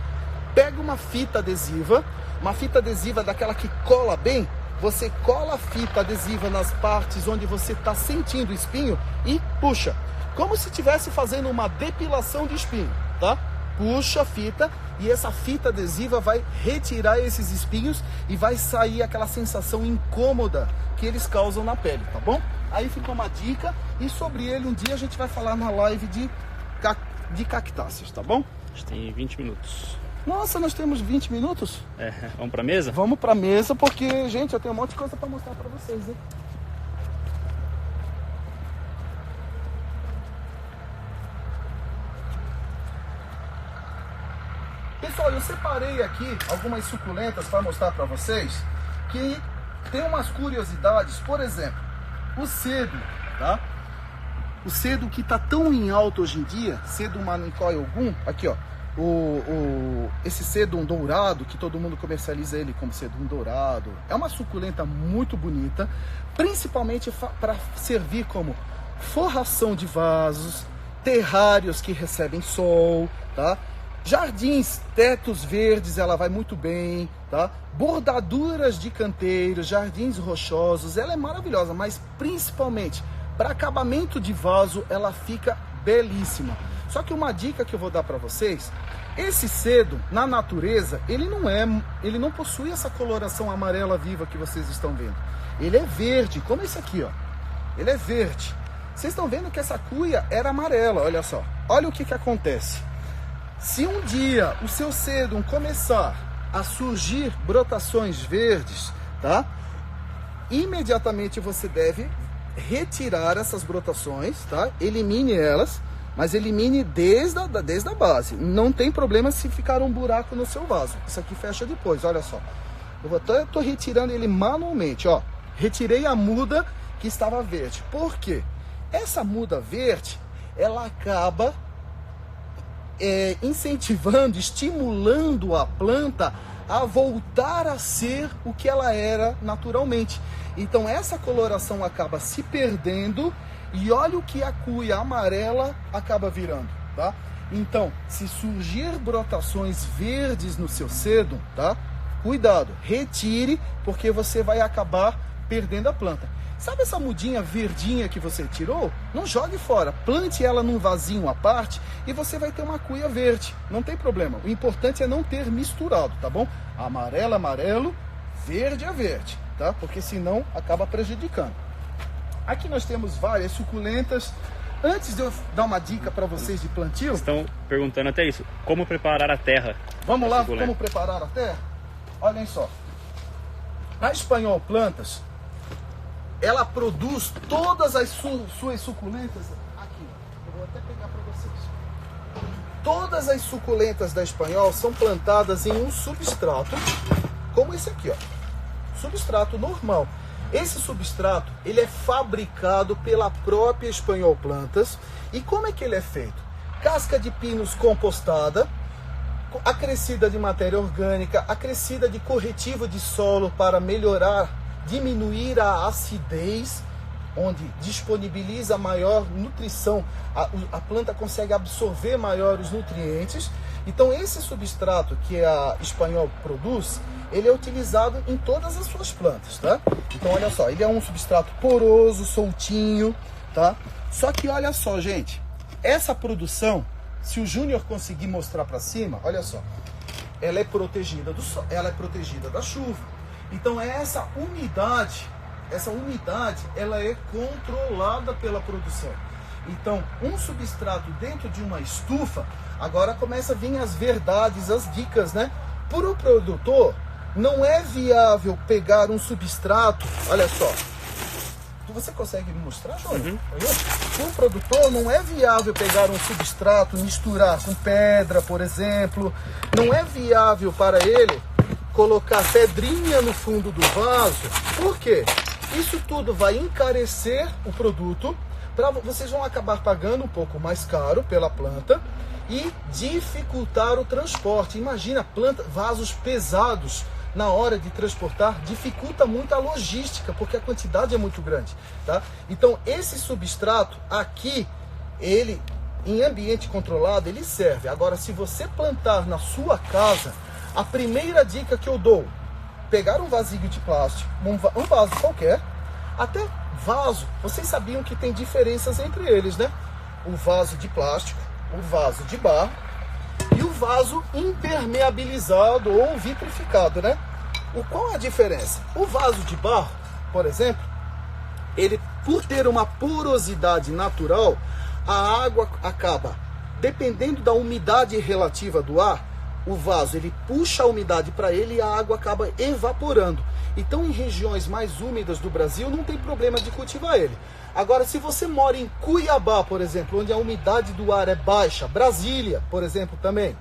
Pega uma fita adesiva daquela que cola bem. Você cola a fita adesiva nas partes onde você está sentindo o espinho e puxa. Como se estivesse fazendo uma depilação de espinho, tá? Puxa a fita e essa fita adesiva vai retirar esses espinhos e vai sair aquela sensação incômoda que eles causam na pele, tá bom? Aí fica uma dica e sobre ele um dia a gente vai falar na live de de cactáceas, tá bom? A gente tem 20 minutos. Nossa, nós temos 20 minutos? Vamos pra mesa? Vamos pra mesa, porque, gente, eu tenho um monte de coisa pra mostrar pra vocês, hein? Pessoal, eu separei aqui algumas suculentas para mostrar para vocês que tem umas curiosidades. Por exemplo, o cedo, tá? O cedo que tá tão em alta hoje em dia, cedo Manicoy Ogum, aqui ó, esse cedo dourado, que todo mundo comercializa ele como cedo dourado, é uma suculenta muito bonita, principalmente para servir como forração de vasos, terrários que recebem sol, tá? Jardins, tetos verdes, ela vai muito bem, tá? Bordaduras de canteiros, jardins rochosos, ela é maravilhosa, mas principalmente para acabamento de vaso, ela fica belíssima. Só que uma dica que eu vou dar para vocês, esse cedo, na natureza, ele não possui essa coloração amarela viva que vocês estão vendo. Ele é verde, como esse aqui, ó. Ele é verde. Vocês estão vendo que essa cuia era amarela, olha só. Olha o que acontece. Se um dia o seu sedum começar a surgir brotações verdes, tá? Imediatamente você deve retirar essas brotações, tá? Elimine elas, mas elimine desde a base. Não tem problema se ficar um buraco no seu vaso. Isso aqui fecha depois, olha só. Eu tô retirando ele manualmente, ó. Retirei a muda que estava verde. Por quê? Essa muda verde, ela acaba incentivando, estimulando a planta a voltar a ser o que ela era naturalmente. Então essa coloração acaba se perdendo e olha o que a cuia amarela acaba virando, tá? Então, se surgir brotações verdes no seu cedo, tá? Cuidado, retire, porque você vai acabar perdendo a planta. Sabe essa mudinha verdinha que você tirou? Não jogue fora, plante ela num vasinho à parte e você vai ter uma cuia verde. Não tem problema, o importante é não ter misturado, tá bom? Amarelo, amarelo, verde é verde, tá? Porque senão acaba prejudicando. Aqui nós temos várias suculentas. Antes de eu dar uma dica para vocês de plantio... Estão perguntando até isso, como preparar a terra? Vamos lá, como preparar a terra? Olhem só, a Espanhol Plantas, ela produz todas as suas suculentas aqui. Eu vou até pegar para vocês. Todas as suculentas da Espanhol são plantadas em um substrato, como esse aqui, ó. Substrato normal. Esse substrato, ele é fabricado pela própria Espanhol Plantas. E como é que ele é feito? Casca de pinos compostada, acrescida de matéria orgânica, acrescida de corretivo de solo para melhorar, diminuir a acidez, onde disponibiliza maior nutrição, a planta consegue absorver maiores nutrientes. Então esse substrato que a Espanhol produz, ele é utilizado em todas as suas plantas, tá? Então olha só, ele é um substrato poroso, soltinho, tá? Só que olha só, gente, essa produção, se o Júnior conseguir mostrar para cima, olha só, ela é protegida do sol, ela é protegida da chuva. Então essa umidade, ela é controlada pela produção. Então um substrato dentro de uma estufa, agora começa a vir as verdades, as dicas, né? Para o produtor, não é viável pegar um substrato, olha só. Você consegue me mostrar, Júnior? Para o produtor, não é viável pegar um substrato, misturar com pedra, por exemplo. Não é viável para ele colocar pedrinha no fundo do vaso. Por quê? Isso tudo vai encarecer o produto, vocês vão acabar pagando um pouco mais caro pela planta e dificultar o transporte. Imagina, vasos pesados na hora de transportar, dificulta muito a logística, porque a quantidade é muito grande, tá? Então esse substrato aqui, ele em ambiente controlado, ele serve. Agora, se você plantar na sua casa, a primeira dica que eu dou, pegar um vasinho de plástico, um vaso qualquer, até vaso, vocês sabiam que tem diferenças entre eles, né? O vaso de plástico, o vaso de barro e o vaso impermeabilizado ou vitrificado, né? Qual é a diferença? O vaso de barro, por exemplo, ele, por ter uma porosidade natural, a água acaba dependendo da umidade relativa do ar, o vaso ele puxa a umidade para ele e a água acaba evaporando. Então, em regiões mais úmidas do Brasil, não tem problema de cultivar ele. Agora, se você mora em Cuiabá, por exemplo, onde a umidade do ar é baixa, Brasília, por exemplo, também,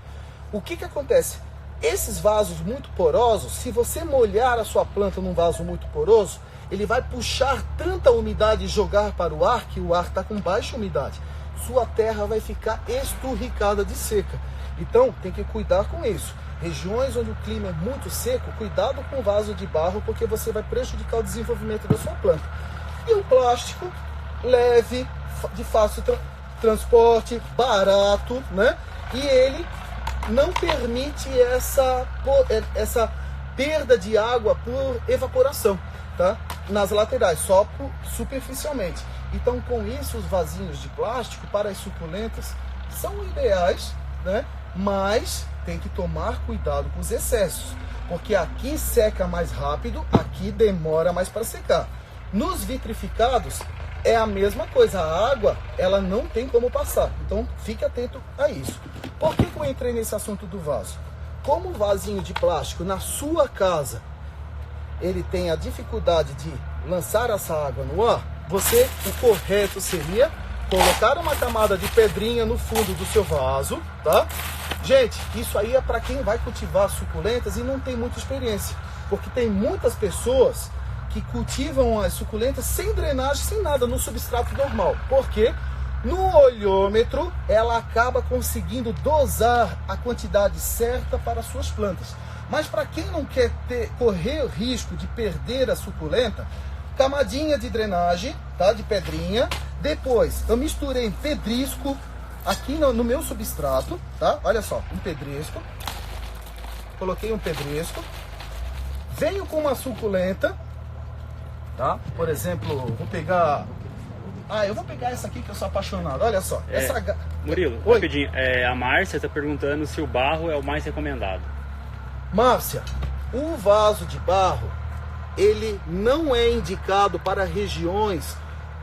o que acontece? Esses vasos muito porosos, se você molhar a sua planta num vaso muito poroso, ele vai puxar tanta umidade e jogar para o ar, que o ar está com baixa umidade. Sua terra vai ficar esturricada de seca. Então, tem que cuidar com isso. Regiões onde o clima é muito seco, cuidado com o vaso de barro, porque você vai prejudicar o desenvolvimento da sua planta. E o plástico, leve, de fácil transporte, barato, né? E ele não permite essa perda de água por evaporação, tá? Nas laterais, só superficialmente. Então, com isso, os vasinhos de plástico para as suculentas são ideais, né? Mas tem que tomar cuidado com os excessos, porque aqui seca mais rápido, aqui demora mais para secar. Nos vitrificados é a mesma coisa, a água ela não tem como passar, então fique atento a isso. Por que eu entrei nesse assunto do vaso? Como o vasinho de plástico na sua casa ele tem a dificuldade de lançar essa água no ar, o correto seria colocar uma camada de pedrinha no fundo do seu vaso, tá? Gente, isso aí é para quem vai cultivar suculentas e não tem muita experiência, porque tem muitas pessoas que cultivam as suculentas sem drenagem, sem nada, no substrato normal. Porque no olhômetro ela acaba conseguindo dosar a quantidade certa para as suas plantas. Mas para quem não quer correr o risco de perder a suculenta, camadinha de drenagem, tá? De pedrinha. Depois eu misturei pedrisco aqui no meu substrato, tá? Olha só, um pedrisco. Coloquei um pedrisco. Venho com uma suculenta, tá? Por exemplo, vou pegar... eu vou pegar essa aqui que eu sou apaixonado. Olha só. Murilo, Oi? rapidinho. A Márcia está perguntando se o barro é o mais recomendado. Márcia, o vaso de barro, ele não é indicado para regiões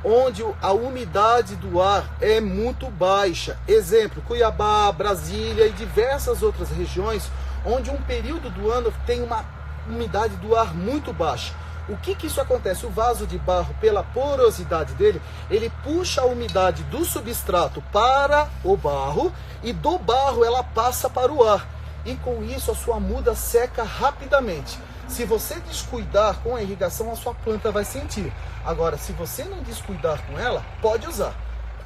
onde a umidade do ar é muito baixa. Exemplo, Cuiabá, Brasília e diversas outras regiões onde um período do ano tem uma umidade do ar muito baixa. O que isso acontece? O vaso de barro, pela porosidade dele, ele puxa a umidade do substrato para o barro e do barro ela passa para o ar. E com isso a sua muda seca rapidamente. Se você descuidar com a irrigação, a sua planta vai sentir. Agora, se você não descuidar com ela, pode usar.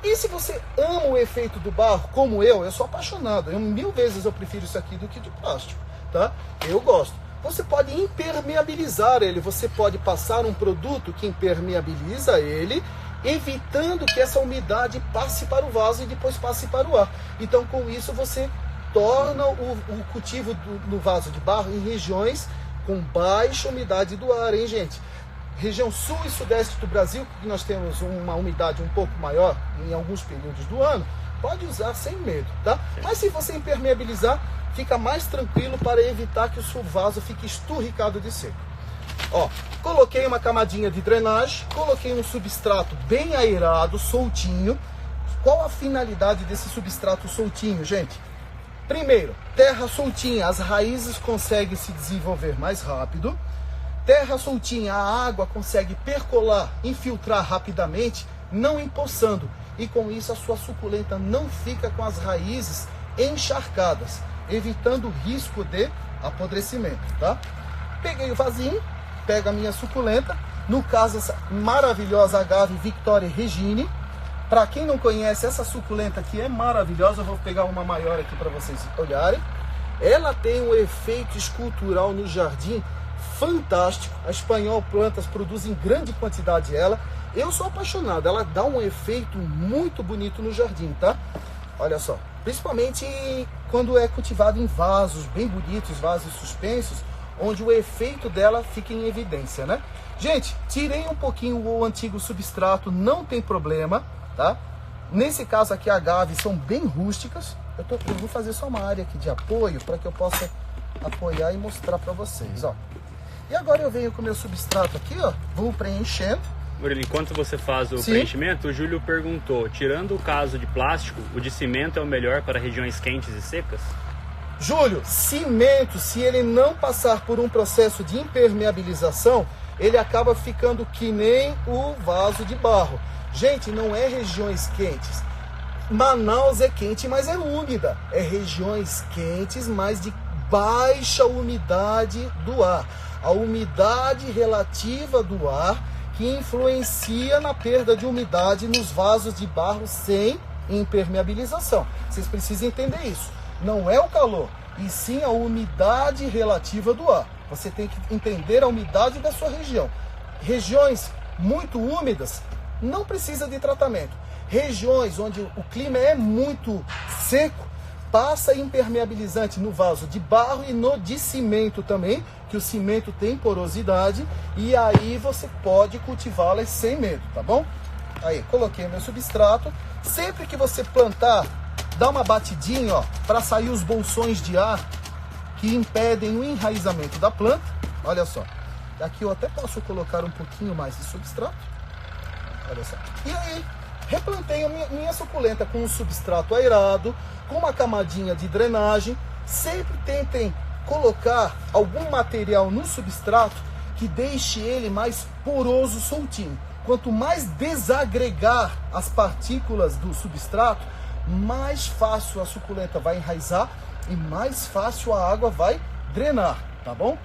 E se você ama o efeito do barro, como eu sou apaixonado. 1000 vezes eu prefiro isso aqui do que de plástico, tá? Eu gosto. Você pode impermeabilizar ele, você pode passar um produto que impermeabiliza ele, evitando que essa umidade passe para o vaso e depois passe para o ar. Então, com isso, você torna o cultivo no vaso de barro em regiões com baixa umidade do ar, hein, gente? Região sul e sudeste do Brasil, que nós temos uma umidade um pouco maior em alguns períodos do ano, pode usar sem medo, tá? Mas se você impermeabilizar, fica mais tranquilo para evitar que o seu vaso fique esturricado de seco. Ó, coloquei uma camadinha de drenagem, coloquei um substrato bem aerado, soltinho. Qual a finalidade desse substrato soltinho, gente? Primeiro, terra soltinha, as raízes conseguem se desenvolver mais rápido. Terra soltinha, a água consegue percolar, infiltrar rapidamente, não empoçando. E com isso a sua suculenta não fica com as raízes encharcadas, evitando o risco de apodrecimento, tá? Peguei o vasinho, pego a minha suculenta, no caso essa maravilhosa agave Victoria Regine. Para quem não conhece, essa suculenta aqui é maravilhosa. Eu vou pegar uma maior aqui para vocês olharem. Ela tem um efeito escultural no jardim fantástico. A Espanhol Plantas produz em grande quantidade ela. Eu sou apaixonado, ela dá um efeito muito bonito no jardim, tá? Olha só, principalmente quando é cultivado em vasos bem bonitos, vasos suspensos, onde o efeito dela fica em evidência, né? Gente, tirei um pouquinho o antigo substrato, não tem problema, tá? Nesse caso aqui, agaves são bem rústicas. Eu vou fazer só uma área aqui de apoio para que eu possa apoiar e mostrar para vocês, ó. E agora eu venho com o meu substrato aqui, ó, vou preenchendo. Murilo, enquanto você faz o Sim. preenchimento, o Júlio perguntou, tirando o caso de plástico, o de cimento é o melhor para regiões quentes e secas? Júlio, cimento, se ele não passar por um processo de impermeabilização, ele acaba ficando que nem o vaso de barro. Gente, não é regiões quentes. Manaus é quente, mas é úmida. É regiões quentes, mas de baixa umidade do ar. A umidade relativa do ar que influencia na perda de umidade nos vasos de barro sem impermeabilização. Vocês precisam entender isso. Não é o calor, e sim a umidade relativa do ar. Você tem que entender a umidade da sua região. Regiões muito úmidas não precisa de tratamento. Regiões onde o clima é muito seco, passa impermeabilizante no vaso de barro e no de cimento também, que o cimento tem porosidade, e aí você pode cultivá-las sem medo, tá bom? Aí, coloquei meu substrato. Sempre que você plantar, dá uma batidinha, ó, para sair os bolsões de ar que impedem o enraizamento da planta. Olha só. Aqui eu até posso colocar um pouquinho mais de substrato. Olha só. E aí, replantei a minha suculenta com um substrato aerado, com uma camadinha de drenagem. Sempre tentem colocar algum material no substrato que deixe ele mais poroso, soltinho. Quanto mais desagregar as partículas do substrato, mais fácil a suculenta vai enraizar e mais fácil a água vai drenar, tá bom?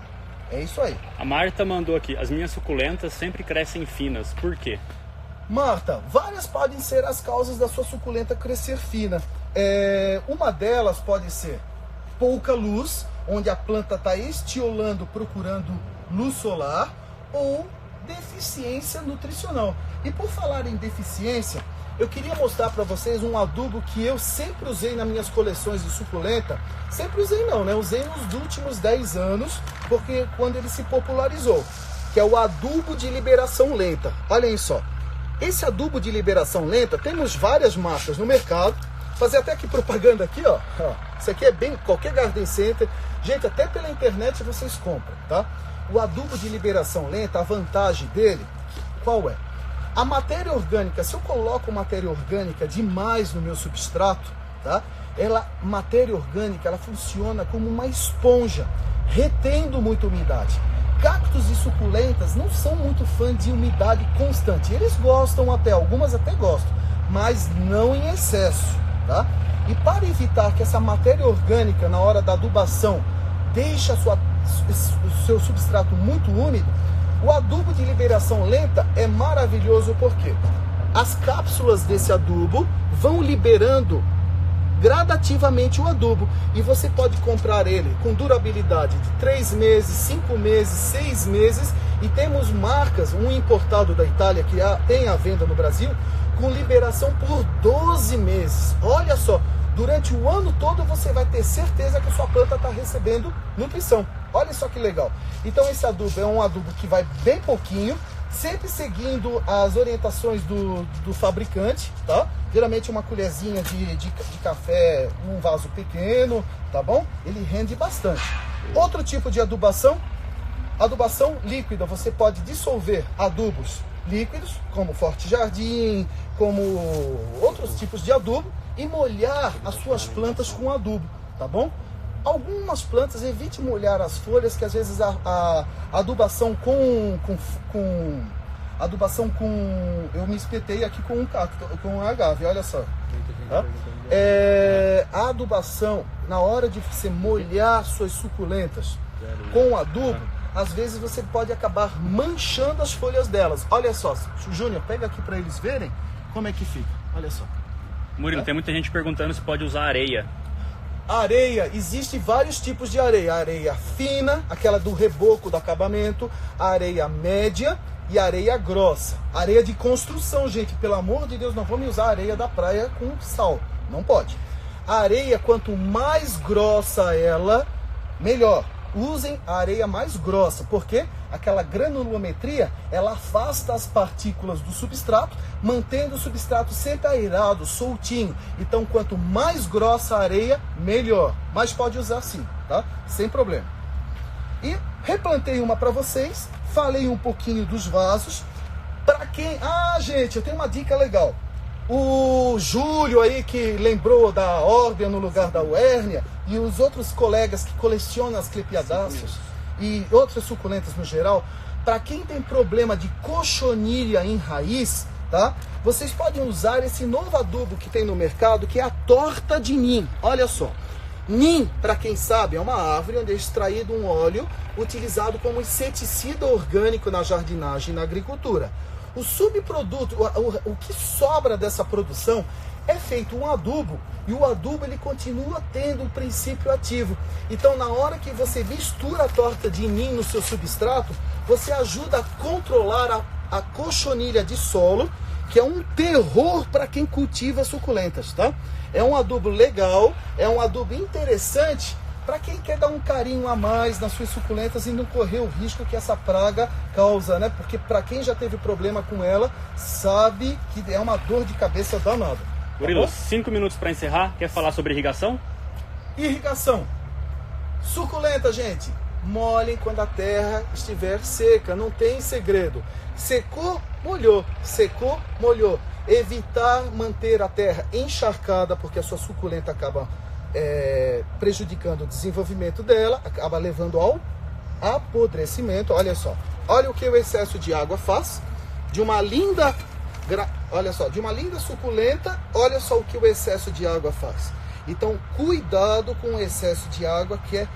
É isso aí. A Marta mandou aqui, as minhas suculentas sempre crescem finas, por quê? Marta, várias podem ser as causas da sua suculenta crescer fina. Uma delas pode ser pouca luz, onde a planta está estiolando, procurando luz solar, ou deficiência nutricional. E por falar em deficiência, eu queria mostrar para vocês um adubo que eu sempre usei nas minhas coleções de suculenta. Sempre usei não, né? Usei nos últimos 10 anos, porque quando ele se popularizou, que é o adubo de liberação lenta. Olhem só. Esse adubo de liberação lenta, temos várias marcas no mercado. Fazer até aqui propaganda aqui, ó. Isso aqui é bem qualquer garden center. Gente, até pela internet vocês compram, tá? O adubo de liberação lenta, a vantagem dele, qual é? A matéria orgânica, se eu coloco matéria orgânica demais no meu substrato, tá? Matéria orgânica, ela funciona como uma esponja, retendo muita umidade. Cactos e suculentas não são muito fãs de umidade constante. Eles gostam até, algumas até gostam, mas não em excesso, tá? E para evitar que essa matéria orgânica, na hora da adubação, deixe o seu substrato muito úmido, o adubo de liberação lenta é maravilhoso porque as cápsulas desse adubo vão liberando gradativamente o adubo, e você pode comprar ele com durabilidade de 3 meses, 5 meses, 6 meses, e temos marcas, um importado da Itália que tem à venda no Brasil, com liberação por 12 meses. Olha só, durante o ano todo você vai ter certeza que a sua planta está recebendo nutrição. Olha só que legal. Então esse adubo é um adubo que vai bem pouquinho, sempre seguindo as orientações do fabricante, tá? Geralmente uma colherzinha de café, um vaso pequeno, tá bom? Ele rende bastante. Outro tipo de adubação líquida. Você pode dissolver adubos líquidos, como Forte Jardim, como outros tipos de adubo, e molhar as suas plantas com adubo, tá bom? Algumas plantas, evite molhar as folhas, que às vezes a adubação eu me espetei aqui com um cacto, com um agave, olha só. Tá? A adubação, na hora de você molhar suas suculentas com adubo, às vezes você pode acabar manchando as folhas delas. Olha só, Júnior, pega aqui para eles verem como é que fica, olha só. Murilo, tem muita gente perguntando se pode usar areia. Areia, existe vários tipos de areia. Areia fina, aquela do reboco do acabamento, areia média e areia grossa. Areia de construção, gente, pelo amor de Deus, não vamos usar areia da praia com sal, não pode. A areia, quanto mais grossa ela, melhor. Usem a areia mais grossa, porque aquela granulometria, ela afasta as partículas do substrato, mantendo o substrato sempre aerado, soltinho. Então, quanto mais grossa a areia, melhor. Mas pode usar sim, tá? Sem problema. E replantei uma para vocês, falei um pouquinho dos vasos. Para quem... Ah, gente, eu tenho uma dica legal. O Júlio aí, que lembrou da Órbea no lugar da Uérnia, e os outros colegas que colecionam as clepiadáceas e outras suculentas no geral, para quem tem problema de cochonilha em raiz, tá? Vocês podem usar esse novo adubo que tem no mercado, que é a torta de Nim. Olha só. Nim, para quem sabe, é uma árvore onde é extraído um óleo utilizado como inseticida orgânico na jardinagem e na agricultura. O subproduto, o que sobra dessa produção é feito um adubo, e o adubo ele continua tendo um princípio ativo. Então, na hora que você mistura a torta de Nim no seu substrato, você ajuda a controlar a cochonilha de solo, que é um terror para quem cultiva suculentas, tá? É um adubo legal, é um adubo interessante para quem quer dar um carinho a mais nas suas suculentas e não correr o risco que essa praga causa, né? Porque para quem já teve problema com ela, sabe que é uma dor de cabeça danada. Murilo, Tá 5 minutos para encerrar. Quer falar sobre irrigação? Irrigação. Suculenta, gente. Molhem quando a terra estiver seca, não tem segredo. Secou, molhou. Secou, molhou. Evitar manter a terra encharcada, porque a sua suculenta acaba prejudicando o desenvolvimento dela, acaba levando ao apodrecimento. Olha só, olha o que o excesso de água faz. De uma linda, olha só, de uma linda suculenta, olha só o que o excesso de água faz. Então, cuidado com o excesso de água, que é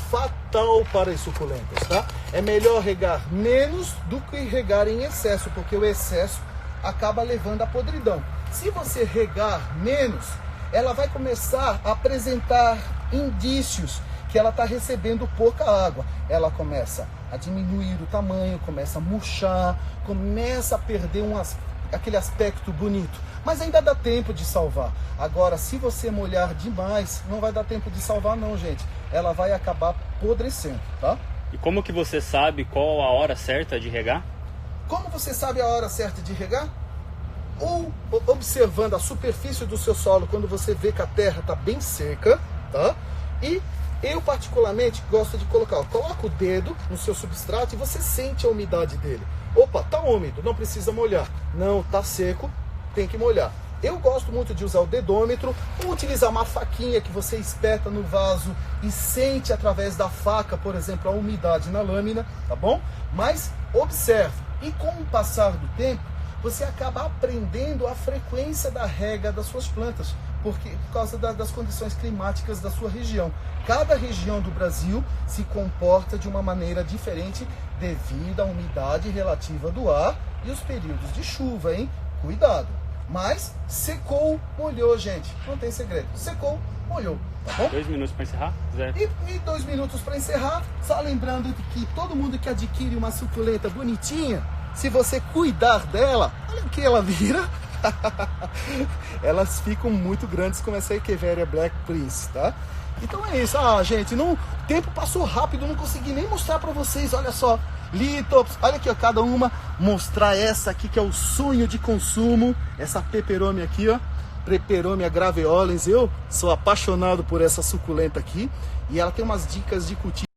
fatal para as suculentas, tá? É melhor regar menos do que regar em excesso, porque o excesso acaba levando à podridão. Se você regar menos, ela vai começar a apresentar indícios que ela está recebendo pouca água. Ela começa a diminuir o tamanho, começa a murchar, começa a perder aquele aspecto bonito. Mas ainda dá tempo de salvar. Agora, se você molhar demais, não vai dar tempo de salvar não, gente. Ela vai acabar apodrecendo, tá? E como que você sabe qual a hora certa de regar? Como você sabe a hora certa de regar? Ou observando a superfície do seu solo quando você vê que a terra está bem seca, tá? E eu particularmente gosto de coloca o dedo no seu substrato e você sente a umidade dele. Opa, tá úmido, não precisa molhar. Não, tá seco, tem que molhar. Eu gosto muito de usar o dedômetro, ou utilizar uma faquinha que você espeta no vaso e sente através da faca, por exemplo, a umidade na lâmina, tá bom? Mas observe, e com o passar do tempo, você acaba aprendendo a frequência da rega das suas plantas, por causa das condições climáticas da sua região. Cada região do Brasil se comporta de uma maneira diferente devido à umidade relativa do ar e os períodos de chuva, hein? Cuidado! Mas secou, molhou, gente. Não tem segredo. Secou, molhou. Tá bom? 2 minutos para encerrar, Zé. E 2 minutos para encerrar. Só lembrando que todo mundo que adquire uma suculenta bonitinha, se você cuidar dela, olha o que ela vira. Elas ficam muito grandes como essa Echeveria Black Prince, tá? Então é isso. Ah, gente, o tempo passou rápido, não consegui nem mostrar para vocês. Olha só, Lithops, olha aqui, ó, cada uma. Mostrar essa aqui que é o sonho de consumo. Essa Peperomia aqui, ó. Peperomia graveolens. Eu sou apaixonado por essa suculenta aqui. E ela tem umas dicas de cultivo.